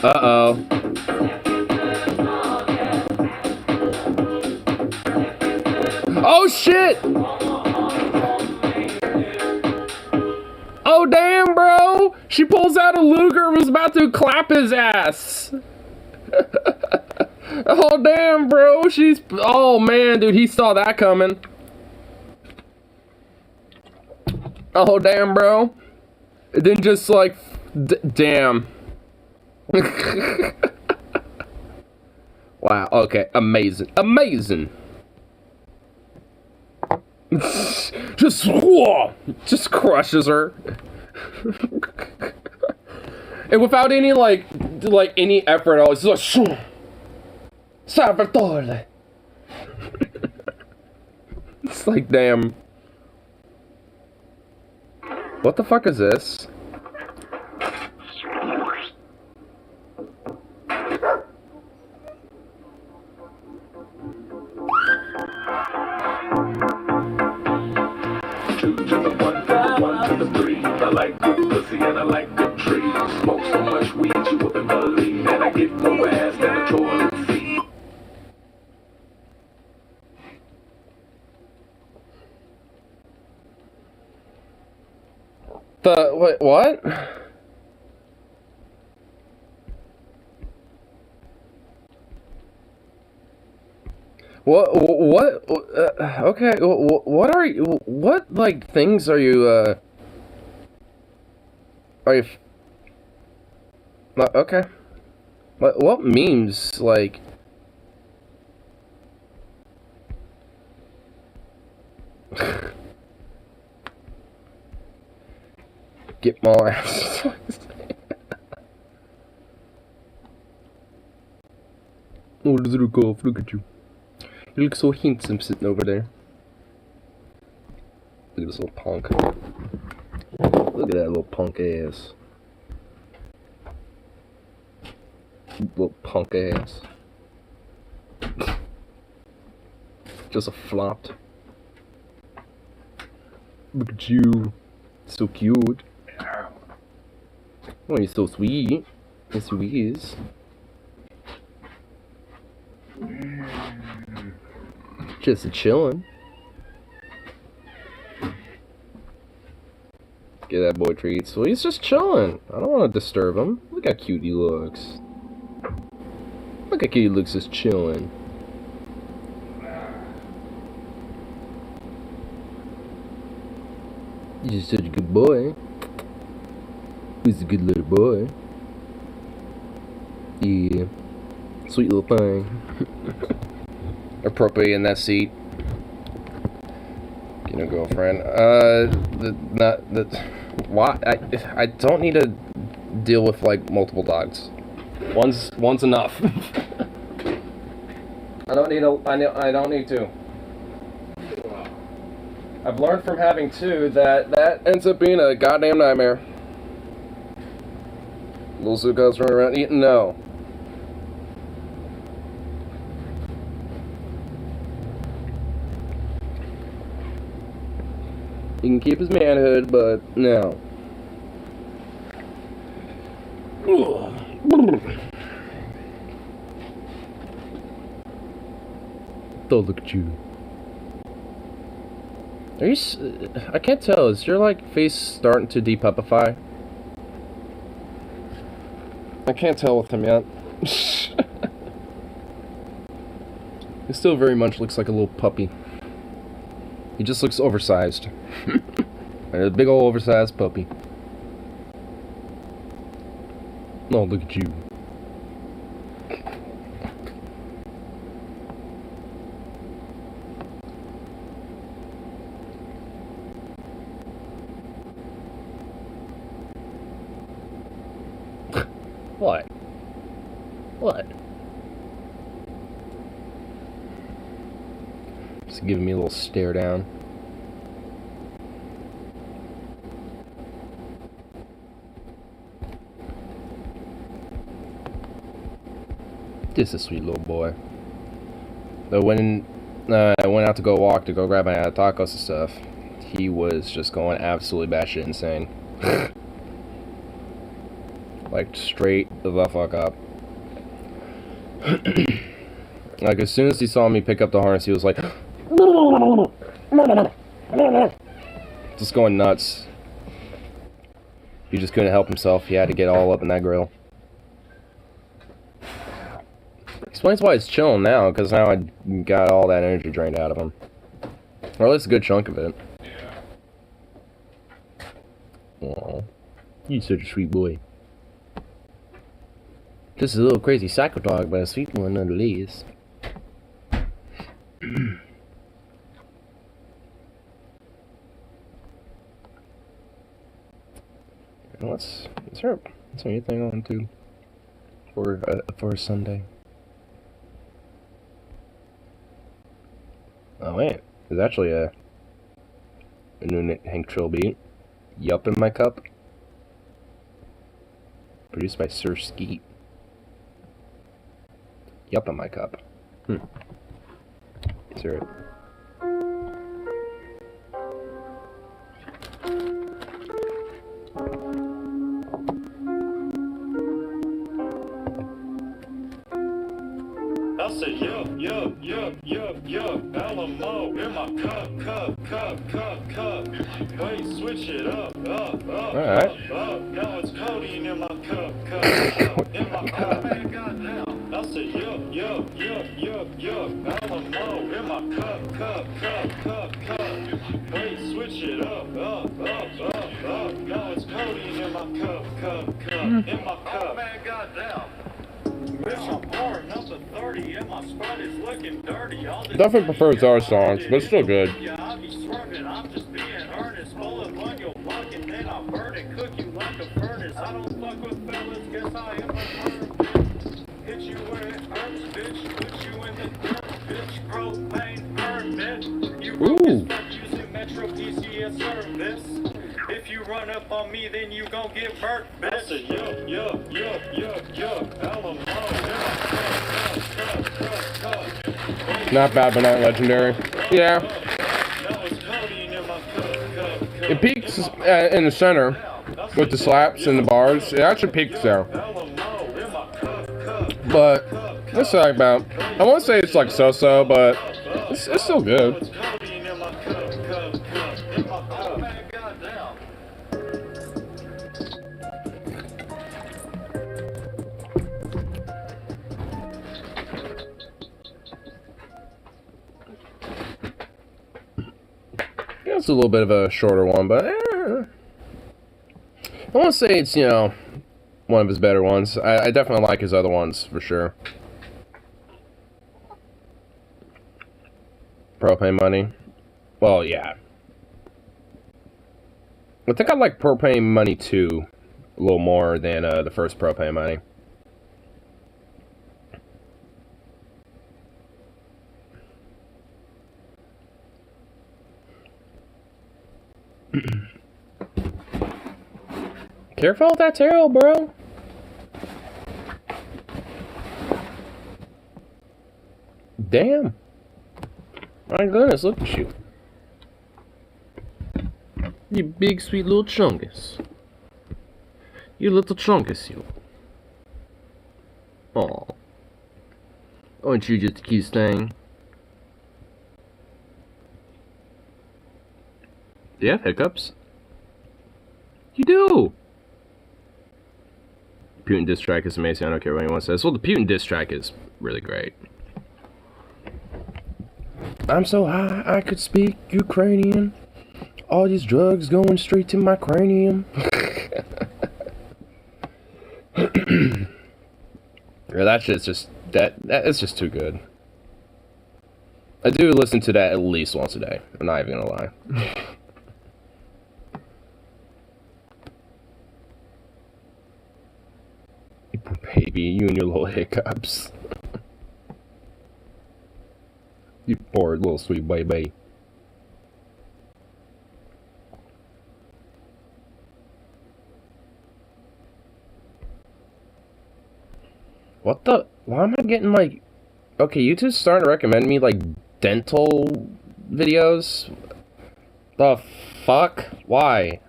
Uh-oh. Oh, shit! Oh, damn, bro! She pulls out a Luger and was about to clap his ass. Oh, damn, bro. She's... Oh, man, dude. He saw that coming. Oh, damn, bro. And then just, like... damn. Wow, okay. Amazing. Amazing. Just crushes her. And without any, like any effort at all, it's just like... Salvatore. It's like, damn. What the fuck is this? Two to the one, to the three. I like good pussy and I like good trees. Smoke so much weed you wouldn't believe, and I get more ass than a toilet seat. Wait, what? What, okay, what are you, what, like, things are you, okay. What memes, like... Get my ass. Oh, little golf, look at you. You look so handsome sitting over there. Look at this little punk. Look at that little punk ass. Little punk ass. Just a flopped. Look at you. So cute. Oh, you're so sweet. Yes, he is. Just a chillin'. Get that boy treats. Well, he's just chillin'. I don't want to disturb him. Look how cute he looks. Look how cute he looks just chillin'. He's just such a good boy. He's a good little boy. Yeah. Sweet little thing. Appropriate in that seat. Get a girlfriend. Why? I don't need to deal with, like, multiple dogs. One's enough. I don't need to. I've learned from having two that ends up being a goddamn nightmare. Little Zuko's running around eating. No. He can keep his manhood, but no. Don't look at you. Are you? I can't tell. Is your, like, face starting to depupify? I can't tell with him yet. He still very much looks like a little puppy. He just looks oversized. A big old oversized puppy. Oh, look at you. What? What? Just giving me a little stare down. Just a sweet little boy. But when I went out to go walk to go grab my tacos and stuff, he was just going absolutely batshit insane. Like, straight the fuck up. Like, as soon as he saw me pick up the harness, he was like... just going nuts. He just couldn't help himself. He had to get all up in that grill. Explains why he's chilling now, because now I got all that energy drained out of him. Or at least a good chunk of it. Aw. You're such a sweet boy. Just a little crazy psycho dog, but a sweet one nonetheless. Is there anything on too for a Sunday? Oh wait, there's actually a new Hank Trill beat. Yup in My Cup. Produced by Sir Skeet. Yup in My Cup. Let's hear it. I said, yup, Alamo in my cup. Wait, switch it up. Alright. Now it's codeine in my cup. In my cup. I said, yup, Alamo in my cup. Wait, switch it up. Now it's codeine in my cup. In my cup. Man, goddamn. Bitch, I'm pouring up to 30 and my spot is looking dirty. Definitely prefers our songs, but still good. Yeah, I be swerving, I'm just being earnest. Pull up on your block and then I'll burn it. Cook you like a furnace. I don't fuck with fellas, guess I am a bitch. Hit you where it hurts, bitch. Put you in the dirt, bitch. Propane permit. You broke as fuck using Metro PCS service. If you run up on me, then you gon' get burnt, bitch. I said, yup, Alamo. Not bad, but not legendary. Yeah. It peaks in the center with the slaps and the bars. It actually peaks there. But it's like about, I won't say it's like so-so, but it's still good. It's a little bit of a shorter one, but I won't say it's, you know, one of his better ones. I definitely like his other ones, for sure. Propane Money. Well, yeah. I think I like Propane Money 2 a little more than the first Propane Money. Careful with that tail, bro. Damn. My goodness, look at you. You big, sweet little chungus. You little chungus, you. Aw. Aren't you just a cute thing? Do you have hiccups? You do! Putin diss track is amazing, I don't care what anyone says. Well, the Putin diss track is really great. I'm so high, I could speak Ukrainian. All these drugs going straight to my cranium. Yeah, that shit's just, it's just too good. I do listen to that at least once a day. I'm not even gonna lie. Baby, you and your little hiccups. You poor little sweet baby. What the? Why am I getting like... Okay, YouTube's starting to recommend me like dental videos? The fuck? Why?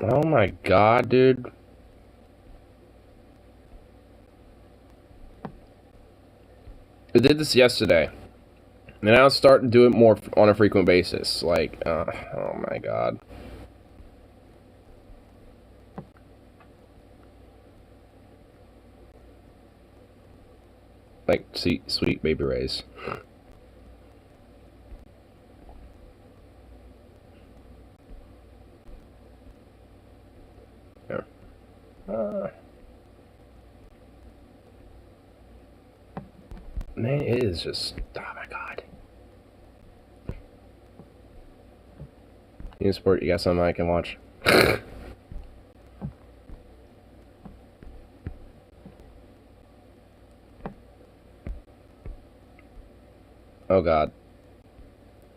Oh my god, dude. I did this yesterday, and I'll start to do it more on a frequent basis. Like, oh my god. Like, sweet baby rays. There. Man, it is just... Oh my god. You support, you got something I can watch? Oh god.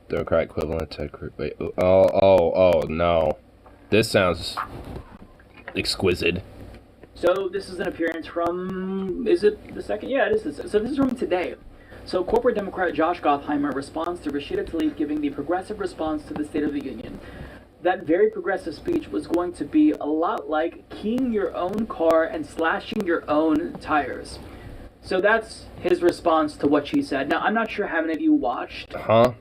Democrat equivalent to... Wait, oh, no. This sounds... exquisite. So this is an appearance from, is it the second? Yeah, it is. So this is from today. So corporate Democrat Josh Gottheimer responds to Rashida Tlaib giving the progressive response to the State of the Union. That very progressive speech was going to be a lot like keying your own car and slashing your own tires. So that's his response to what she said. Now, I'm not sure how many of you watched. Huh?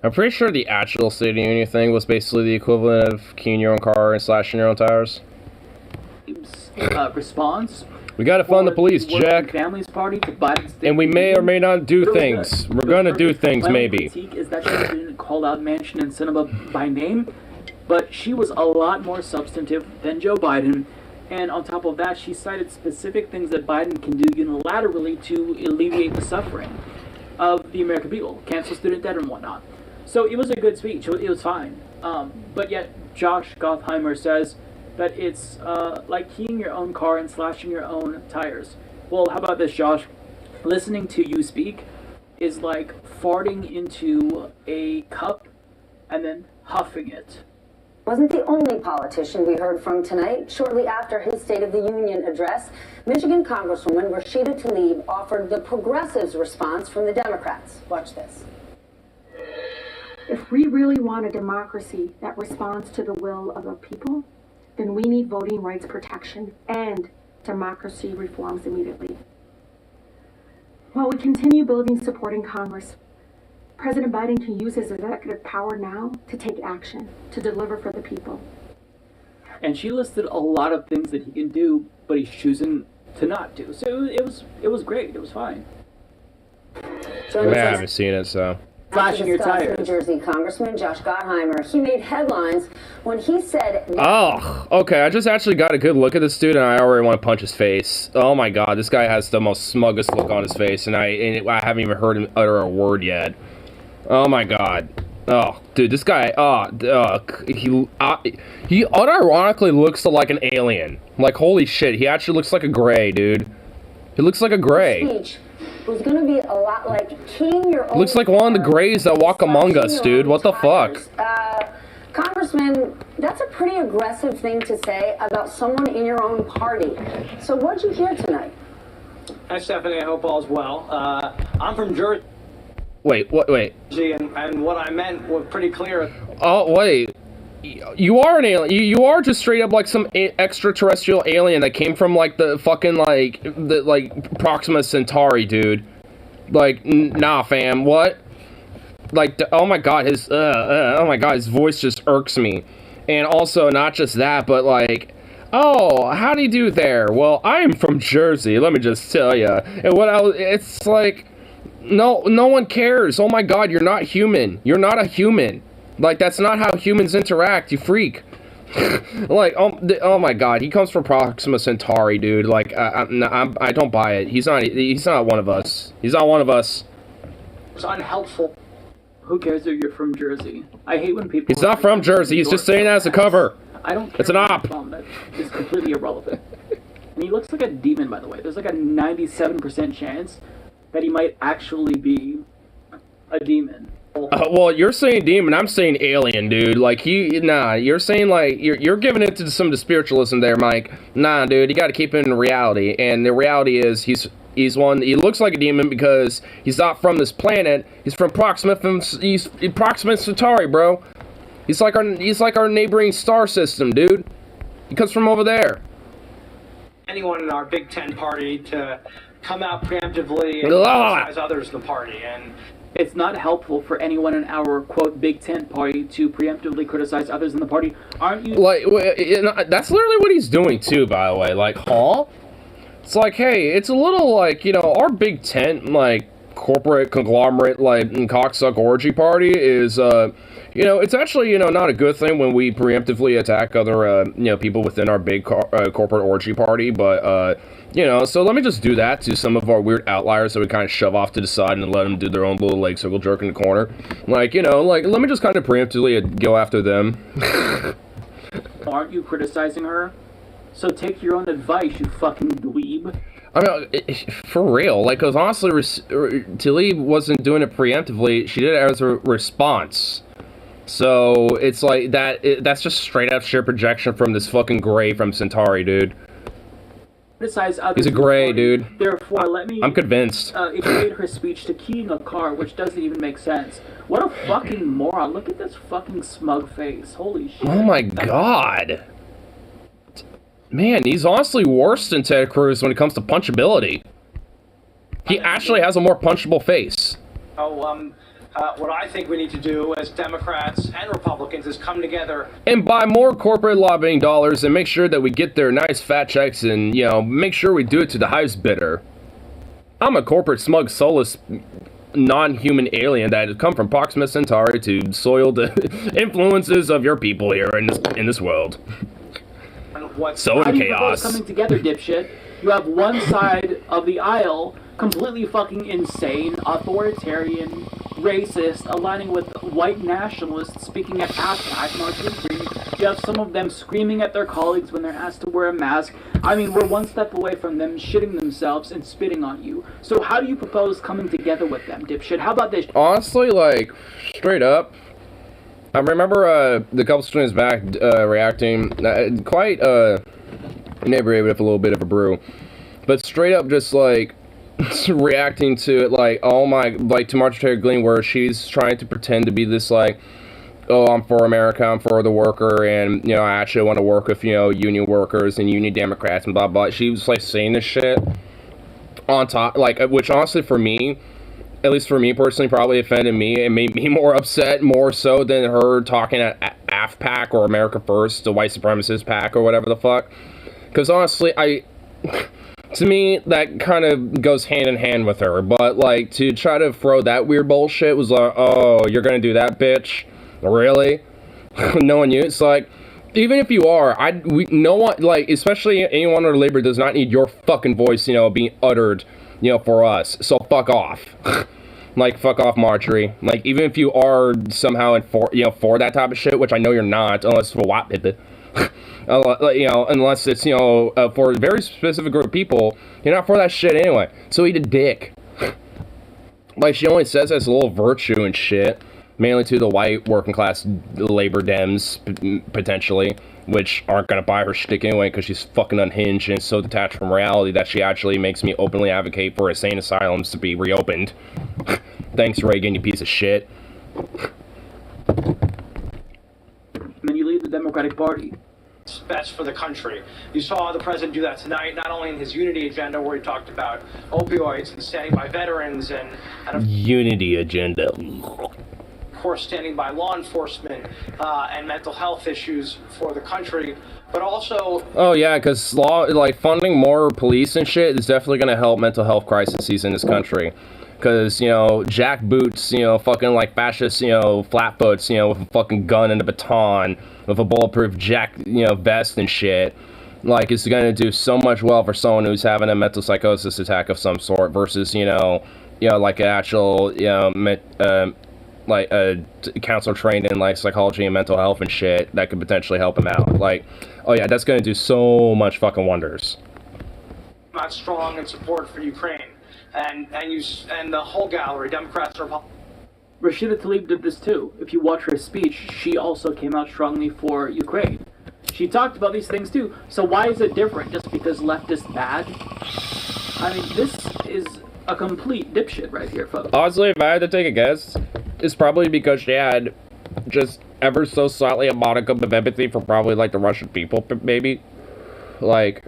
I'm pretty sure the actual State of the Union thing was basically the equivalent of keying your own car and slashing your own tires. Response. We gotta fund the police, Jack. Family's party to Biden's and we may or may not do things. We're gonna do things, maybe. Critique is that she didn't call out Manchin and Sinema by name, but she was a lot more substantive than Joe Biden. And on top of that, she cited specific things that Biden can do unilaterally to alleviate the suffering of the American people, cancel student debt and whatnot. So it was a good speech. It was fine. But yet, Josh Gottheimer says that it's like keying your own car and slashing your own tires. Well, how about this, Josh? Listening to you speak is like farting into a cup and then huffing it. Wasn't the only politician we heard from tonight. Shortly after his State of the Union address, Michigan Congresswoman Rashida Tlaib offered the progressives' response from the Democrats. Watch this. If we really want a democracy that responds to the will of the people, then we need voting rights protection and democracy reforms immediately. While we continue building support in Congress, President Biden can use his executive power now to take action, to deliver for the people. And she listed a lot of things that he can do, but he's choosing to not do. So it was great. It was fine. I haven't seen it, so. Flashing your tires. New Jersey Congressman Josh Gottheimer. He made headlines when he said... Oh, okay. I just actually got a good look at this dude, and I already want to punch his face. Oh my god, this guy has the most smuggest look on his face, and I haven't even heard him utter a word yet. Oh my god. Oh, dude, this guy, he unironically looks like an alien. Like, holy shit, he actually looks like a gray, dude. He looks like a gray. Speech was going to be a lot like keying your own... Looks like one of the grays that walk among us, dude. What the fuck? Congressman, that's a pretty aggressive thing to say about someone in your own party. So what'd you hear tonight? Hi, Stephanie. I hope all's well. I'm from Jersey. Wait, what? Wait. And what I meant was pretty clear. Oh, wait. You are an alien. You are just straight up like some extraterrestrial alien that came from like the fucking like Proxima Centauri, dude. Like, nah, fam. What? Like, oh my god, his voice just irks me. And also, not just that, but like, oh, how do you do there? Well, I am from Jersey. Let me just tell you. And what else? It's like, no one cares. Oh my god, you're not human. You're not a human. Like, that's not how humans interact, you freak. Like, oh my god, he comes from Proxima Centauri, dude. Like, I don't buy it. He's not one of us. He's not one of us. It's unhelpful. Who cares if you're from Jersey? I hate when people... He's not from Jersey, he's just saying it as a cover. I don't care. It's an op. That is completely irrelevant. And he looks like a demon, by the way. There's like a 97% chance that he might actually be a demon. Well, you're saying demon, I'm saying alien, dude. Like, you're saying, like, you're giving it to some of the spiritualism there, Mike. Nah, dude, you gotta keep it in reality. And the reality is, he looks like a demon because he's not from this planet. He's from Proxima Centauri, bro. He's like our neighboring star system, dude. He comes from over there. Anyone in our Big Ten party to come out preemptively and criticize others in the party, and it's not helpful for anyone in our, quote, Big Ten party to preemptively criticize others in the party. Aren't you... Like, that's literally what he's doing, too, by the way. Like, huh? It's like, hey, it's a little like, you know, our big tent, like, corporate conglomerate, like, cocksuck orgy party is, you know, it's actually, you know, not a good thing when we preemptively attack other, you know, people within our big corporate orgy party, but, you know, so let me just do that to some of our weird outliers that we kind of shove off to the side and let them do their own little leg circle jerk in the corner. Like, you know, like, let me just kind of preemptively go after them. Aren't you criticizing her? So take your own advice, you fucking dweeb. I mean, for real, like, because honestly, Tlaib wasn't doing it preemptively, she did it as a response. So, it's like, that's just straight up sheer projection from this fucking Gray from Centauri, dude. Criticize others. He's a Gray, dude. Therefore, let me... I'm convinced. Equate her speech to keying a car, which doesn't even make sense. What a fucking moron. Look at this fucking smug face. Holy shit. Oh my god. Man, he's honestly worse than Ted Cruz when it comes to punchability. He actually has a more punchable face. What I think we need to do as Democrats and Republicans is come together and buy more corporate lobbying dollars and make sure that we get their nice fat checks and, you know, make sure we do it to the highest bidder. I'm a corporate smug, soulless, non-human alien that has come from Proxima Centauri to soil the influences of your people here in this world. So in chaos. Coming together, dipshit. You have one side of the aisle completely fucking insane, authoritarian, racist, aligning with white nationalists speaking at hashtag March Green. You have some of them screaming at their colleagues when they're asked to wear a mask. I mean, we're one step away from them shitting themselves and spitting on you. So how do you propose coming together with them, dipshit? How about this? Honestly, like, straight up, I remember the couple students back reacting quite inebriated with a little bit of a brew, but straight up just like reacting to it like, oh my, like to Marjorie Taylor Greene, where she's trying to pretend to be this like, oh, I'm for America, I'm for the worker, and, you know, I actually want to work with, you know, union workers and union Democrats and blah blah. She was like saying this shit on top, like, which honestly for me, at least for me personally, probably offended me. It made me more upset, more so than her talking at AFPAC or America First, the white supremacist PAC or whatever the fuck. Because honestly, to me, that kind of goes hand in hand with her. But, like, to try to throw that weird bullshit was like, oh, you're gonna do that, bitch? Really? Knowing you, it's like, even if you are, no one, like, especially anyone under labor does not need your fucking voice, you know, being uttered, you know, for us. So fuck off. Like, fuck off, Marjorie. Like, even if you are somehow for that type of shit, which I know you're not, unless for white people. You know, unless it's, you know, for a very specific group of people, you're not for that shit anyway. So eat a dick. Like, she only says that's a little virtue and shit, mainly to the white working class labor Dems, potentially, which aren't gonna buy her shtick anyway because she's fucking unhinged and so detached from reality that she actually makes me openly advocate for insane asylums to be reopened. Thanks, Reagan, you piece of shit. And then you leave the Democratic Party. It's best for the country. You saw the president do that tonight, not only in his unity agenda where he talked about opioids and standing by veterans and unity agenda. Of course, standing by law enforcement and mental health issues for the country, but also... Oh yeah, because funding more police and shit is definitely going to help mental health crises in this country. Because, you know, jackboots, you know, fucking like fascist, you know, flatfoots, you know, with a fucking gun and a baton, with a bulletproof vest and shit, like, it's gonna do so much well for someone who's having a mental psychosis attack of some sort versus, you know, like an actual, you know, like a counselor trained in like psychology and mental health and shit that could potentially help him out. Like, oh yeah, that's gonna do so much fucking wonders. Not strong in support for Ukraine. And the whole gallery, Democrats, Republicans. Rashida Tlaib did this too. If you watch her speech, she also came out strongly for Ukraine. She talked about these things too. So why is it different just because left is bad? I mean, this is a complete dipshit right here, folks. Honestly, if I had to take a guess, it's probably because she had just ever so slightly a modicum of empathy for probably like the Russian people, maybe. Like,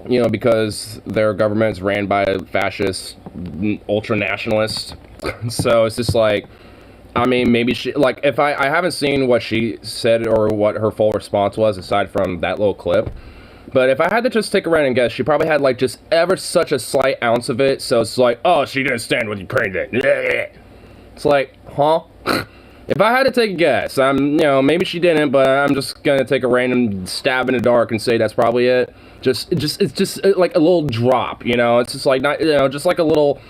you know, because their government is ran by a fascist ultra-nationalist. So it's just like, I mean, maybe she, like, if I haven't seen what she said or what her full response was aside from that little clip, But if I had to just take a random guess, she probably had like just ever such a slight ounce of it. So it's like, oh, she didn't stand with Ukraine then. It's like, huh? If I had to take a guess, maybe she didn't, but I'm just gonna take a random stab in the dark and say that's probably it. It's just like a little drop, It's just like not, just like a little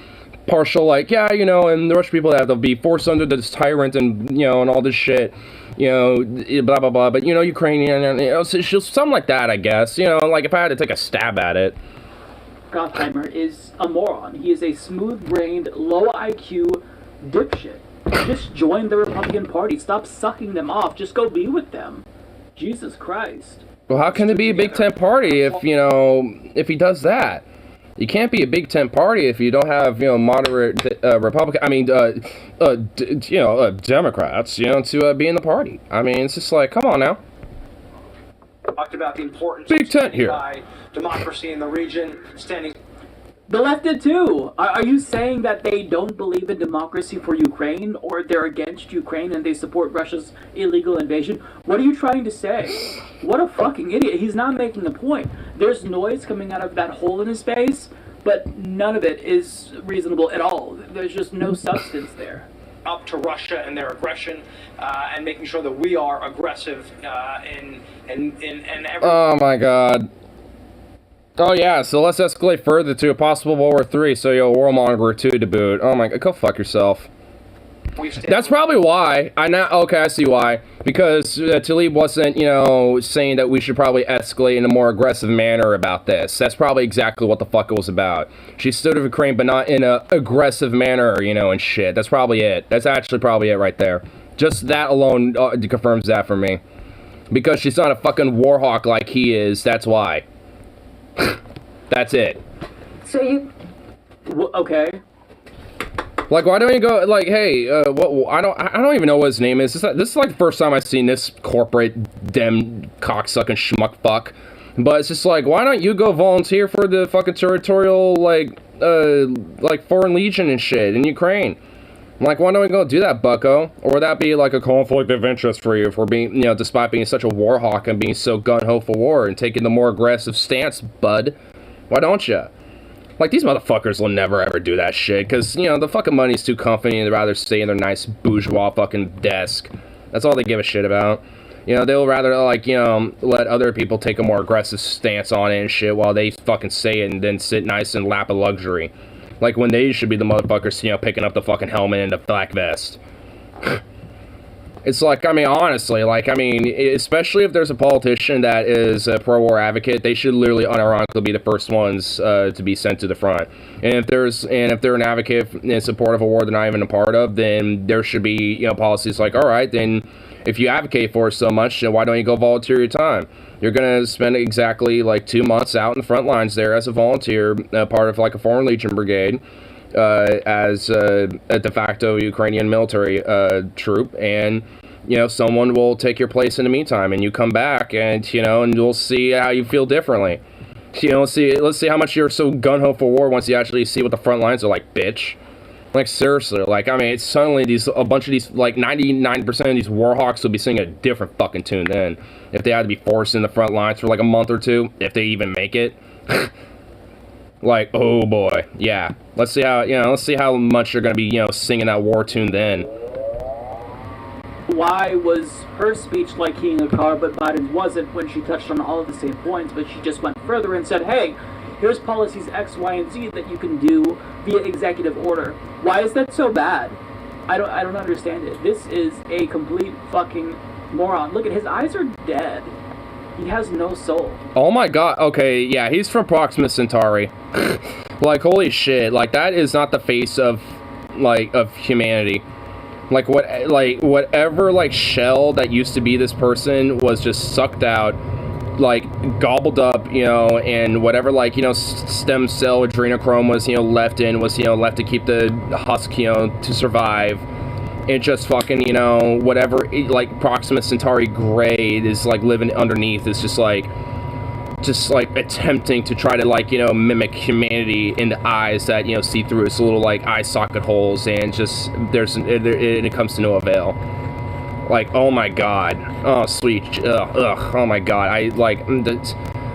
partial, like, yeah, and the Russian people have to be forced under this tyrant and and all this shit, blah blah blah. But Ukrainian, so something like that, I guess. Like if I had to take a stab at it. Gottheimer is a moron. He is a smooth-brained, low IQ dipshit. Just join the Republican Party. Stop sucking them off. Just go be with them. Jesus Christ. Well, how can it be a Big Tent party if if he does that? You can't be a Big Tent party if you don't have moderate Republican. I mean, Democrats. To be in the party. I mean, it's just like, come on now. Talked about the importance Big of Tent here. by democracy in the region, standing. The left did too. Are you saying that they don't believe in democracy for Ukraine, or they're against Ukraine and they support Russia's illegal invasion? What are you trying to say? What a fucking idiot. He's not making a point. There's noise coming out of that hole in his face, but none of it is reasonable at all. There's just no substance there. Up to Russia and their aggression, and making sure that we are aggressive in every. Oh my God. Oh yeah, so let's escalate further to a possible World War III, so Warmonger 2 to boot. Oh my God, go fuck yourself. That's probably why. I see why. Because Tlaib wasn't, saying that we should probably escalate in a more aggressive manner about this. That's probably exactly what the fuck it was about. She stood with Ukraine, but not in a aggressive manner, and shit. That's probably it. That's actually probably it right there. Just that alone confirms that for me. Because she's not a fucking warhawk like he is, that's why. That's it. So you... Okay. Like, why don't you go, like, hey, I don't even know what his name is. This is like the first time I've seen this corporate dem cocksucking schmuck fuck. But it's just like, why don't you go volunteer for the fucking territorial, like Foreign Legion and shit in Ukraine? Like, why don't we go do that, bucko? Or would that be like a conflict of interest for you for being, despite being such a war hawk and being so gung-ho for war and taking the more aggressive stance, bud? Why don't you? Like, these motherfuckers will never ever do that shit, because, the fucking money's too comfy and they'd rather stay in their nice bourgeois fucking desk. That's all they give a shit about. They'll rather, like, let other people take a more aggressive stance on it and shit while they fucking say it and then sit nice in lap of luxury. Like, when they should be the motherfuckers, picking up the fucking helmet and the black vest. It's like, I mean, honestly, especially if there's a politician that is a pro-war advocate, they should literally unironically be the first ones to be sent to the front. And if they're an advocate in support of a war they're not even a part of, then there should be, policies like, all right, then if you advocate for it so much, then why don't you go volunteer your time? You're gonna spend exactly like 2 months out in the front lines there as a volunteer, part of like a Foreign Legion brigade. As a de facto Ukrainian military troop, and someone will take your place in the meantime, and you come back, and and you'll see how you feel differently. Let's see how much you're so gung-ho for war once you actually see what the front lines are like, bitch. Like, seriously, like, I mean, it's suddenly a bunch of these, like, 99% of these warhawks will be singing a different fucking tune then, if they had to be forced in the front lines for like a month or two, if they even make it. Like, oh boy, yeah. Let's see how much you're gonna be, singing that war tune then. Why was her speech like keying a car, but Biden's wasn't, when she touched on all of the same points, but she just went further and said, hey, here's policies X, Y, and Z that you can do via executive order. Why is that so bad? I don't understand it. This is a complete fucking moron. Look at his eyes are dead. He has no soul. Oh my God. Okay, yeah, he's from Proxima Centauri. Like, holy shit. Like, that is not the face of humanity. Like, whatever, like, shell that used to be this person was just sucked out, like, gobbled up, and whatever, like, stem cell adrenochrome was, left in, was, left to keep the husk, to survive. It just fucking, whatever, like, Proxima Centauri gray is, like, living underneath is just like, attempting to try to, like, mimic humanity in the eyes that, see through its little, like, eye socket holes, and just, it comes to no avail. Like, oh my God. Oh, sweet. Ugh, oh my God.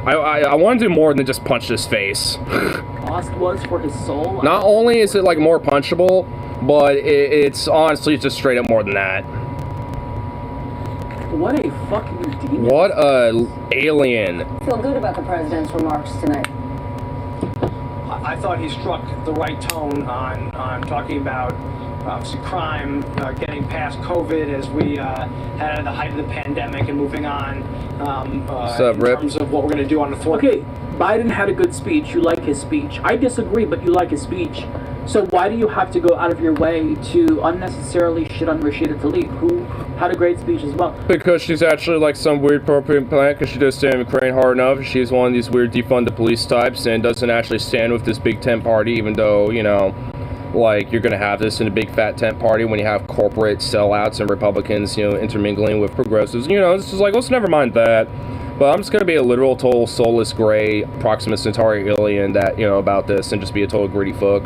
I want to do more than just punch his face. Cost was for his soul. Not only is it like more punchable, but it's honestly just straight up more than that. What a fucking demon. What a alien. Feel good about the president's remarks tonight. I thought he struck the right tone on talking about obviously crime, getting past COVID as we had the height of the pandemic and moving on What's up, in Rip? terms of what we're going to do on the floor. Okay, Biden had a good speech. You like his speech. I disagree, but you like his speech. So why do you have to go out of your way to unnecessarily shit on Rashida Tlaib, who had a great speech as well? Because she's actually like some weird appropriate plant because she does stand Ukraine hard enough. She's one of these weird defund the police types and doesn't actually stand with this big tent party, even though, you know, like you're going to have this in a big fat tent party when you have corporate sellouts and Republicans, you know, intermingling with progressives. You know, it's just like, let's never mind that. But I'm just going to be a literal, total, soulless, gray, Proxima Centauri alien that, you know, about this and just be a total greedy fuck.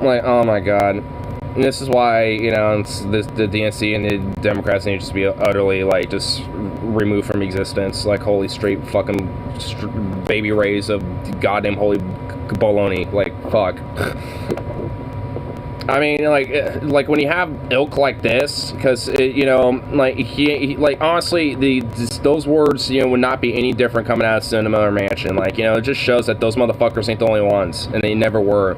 Like, oh my god. And this is why, you know, the DNC and the Democrats need to just be utterly, like, just removed from existence. Like, holy straight fucking baby rays of goddamn holy baloney. Like, fuck. I mean, like when you have ilk like this, because you know, like he like honestly, those words, you know, would not be any different coming out of Cinema or Mansion. Like, you know, it just shows that those motherfuckers ain't the only ones, and they never were.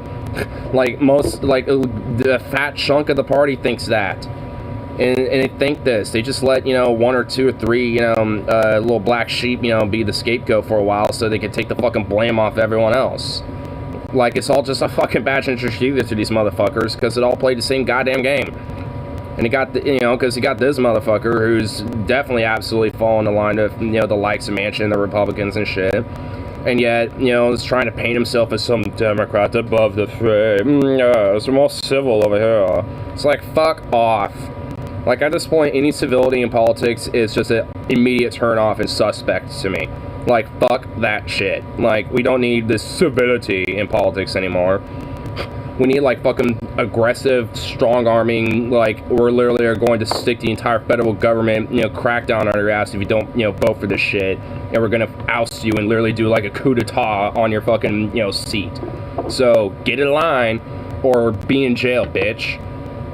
Like most, like the fat chunk of the party thinks that, and they think this. They just let, you know, one or two or three, you know, little black sheep, you know, be the scapegoat for a while, so they could take the fucking blame off everyone else. Like, it's all just a fucking badge and introduced to these motherfuckers because it all played the same goddamn game. And he got, you know, because he got this motherfucker who's definitely absolutely falling in line with, you know, the likes of Manchin and the Republicans and shit. And yet, you know, is trying to paint himself as some Democrat above the fray. Yeah, it's more civil over here. It's like, fuck off. Like, at this point, any civility in politics is just an immediate turn off and suspect to me. Like, fuck that shit. Like, we don't need this civility in politics anymore. We need, like, fucking aggressive, strong-arming, like, we're literally are going to stick the entire federal government, you know, crack down on your ass if you don't, you know, vote for this shit. And we're gonna oust you and literally do, like, a coup d'etat on your fucking, you know, seat. So, get in line or be in jail, bitch.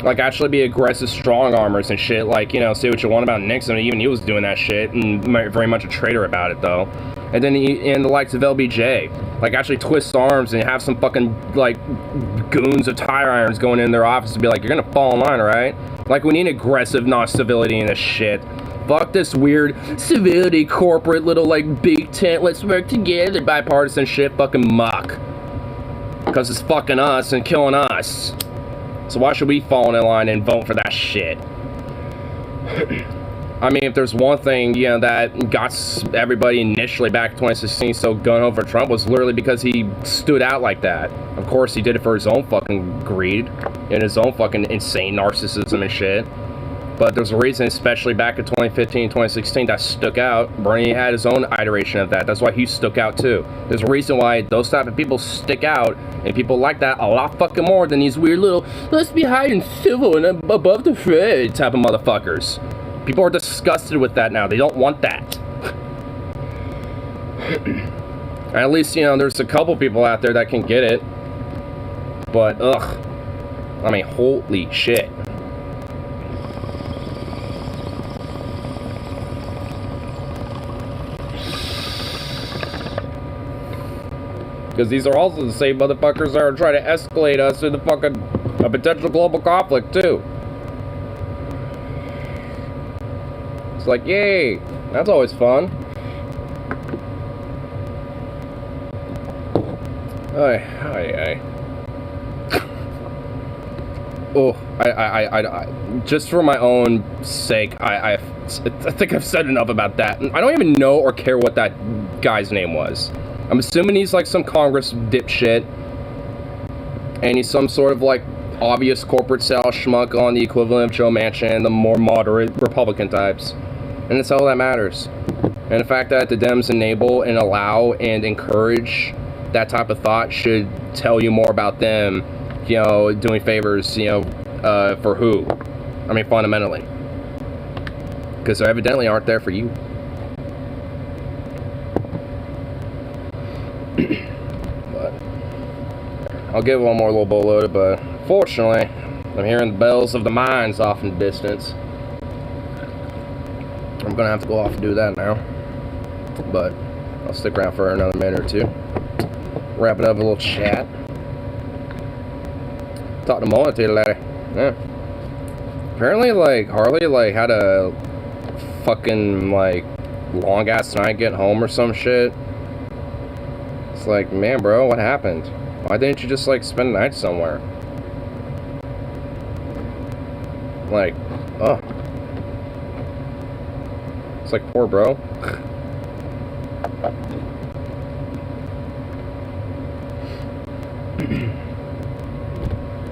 Like, actually be aggressive strong armors and shit. Like, you know, say what you want about Nixon. Even he was doing that shit and very much a traitor about it, though. And then and the likes of LBJ. Like, actually twist arms and have some fucking, like, goons of tire irons going in their office and be like, you're gonna fall in line, right? Like, we need aggressive non-civility in this shit. Fuck this weird civility corporate little, like, big tent, let's work together, bipartisan shit fucking muck. Because it's fucking us and killing us. So why should we fall in line and vote for that shit? I mean, if there's one thing, you know, that got everybody initially back in 2016 so gun for Trump was literally because he stood out like that. Of course, he did it for his own fucking greed and his own fucking insane narcissism and shit. But there's a reason, especially back in 2015, 2016, that stuck out. Bernie had his own iteration of that. That's why he stuck out too. There's a reason why those type of people stick out, and people like that a lot fucking more than these weird little, let's be high and civil and above the fray type of motherfuckers. People are disgusted with that now. They don't want that. At least, you know, there's a couple people out there that can get it. But, ugh. I mean, holy shit. Because these are also the same motherfuckers that are trying to escalate us into fucking a potential global conflict, too. It's like, yay! That's always fun. Ay. Oh, I just for my own sake, I think I've said enough about that. I don't even know or care what that guy's name was. I'm assuming he's like some Congress dipshit, and he's some sort of like obvious corporate style schmuck on the equivalent of Joe Manchin and the more moderate Republican types. And that's all that matters. And the fact that the Dems enable and allow and encourage that type of thought should tell you more about them, you know, doing favors, you know, for who? I mean, fundamentally. Because they evidently aren't there for you. I'll get one more little boat loaded, but fortunately, I'm hearing the bells of the mines off in the distance. I'm gonna have to go off and do that now, but I'll stick around for another minute or two. Wrap it up with a little chat. Talk to Mona to the lady. Yeah. Apparently, like, Harley, like, had a fucking, like, long-ass night getting home or some shit. It's like, man, bro, what happened? Why didn't you just, like, spend the night somewhere? Like, oh. It's like, poor bro.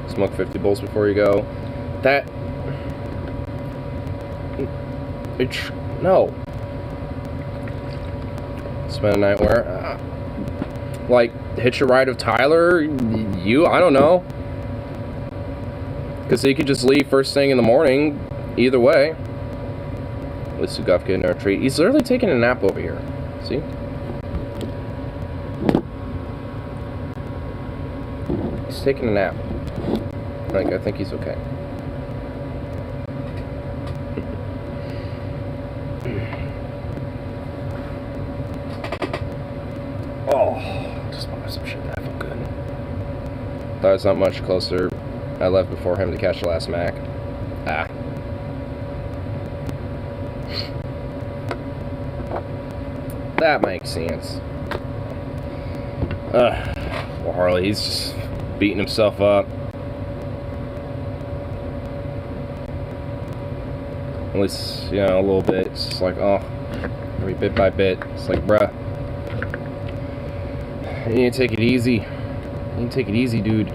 Smoke 50 bowls before you go. That... no. Spend a night where? Like, hitch a ride with Tyler? I don't know. Because he could just leave first thing in the morning. Either way. At least Sugaf getting our treat. He's literally taking a nap over here. See? He's taking a nap. Like, I think he's okay. Oh, just bought some shit that felt good. Thought it was not much closer. I left before him to catch the last Mac. Ah. That makes sense. Well, Harley, he's just beating himself up. At least, you know, a little bit. It's just like, oh, every bit by bit. It's like, bruh, you need to take it easy. You need to take it easy, dude.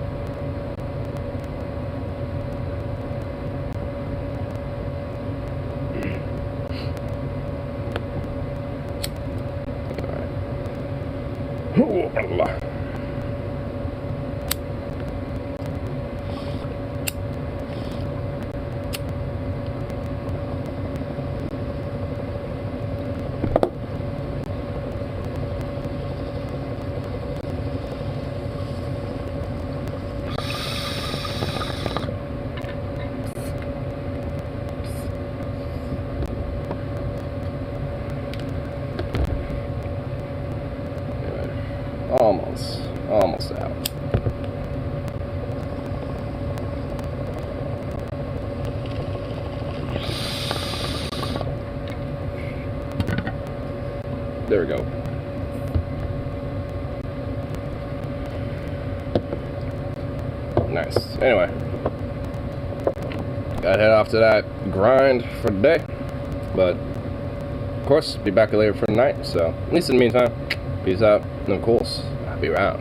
Almost out. There we go. Nice. Anyway, gotta head off to that grind for the day, but of course, be back later for the night. So, at least in the meantime, peace out, and of course, I'll be around.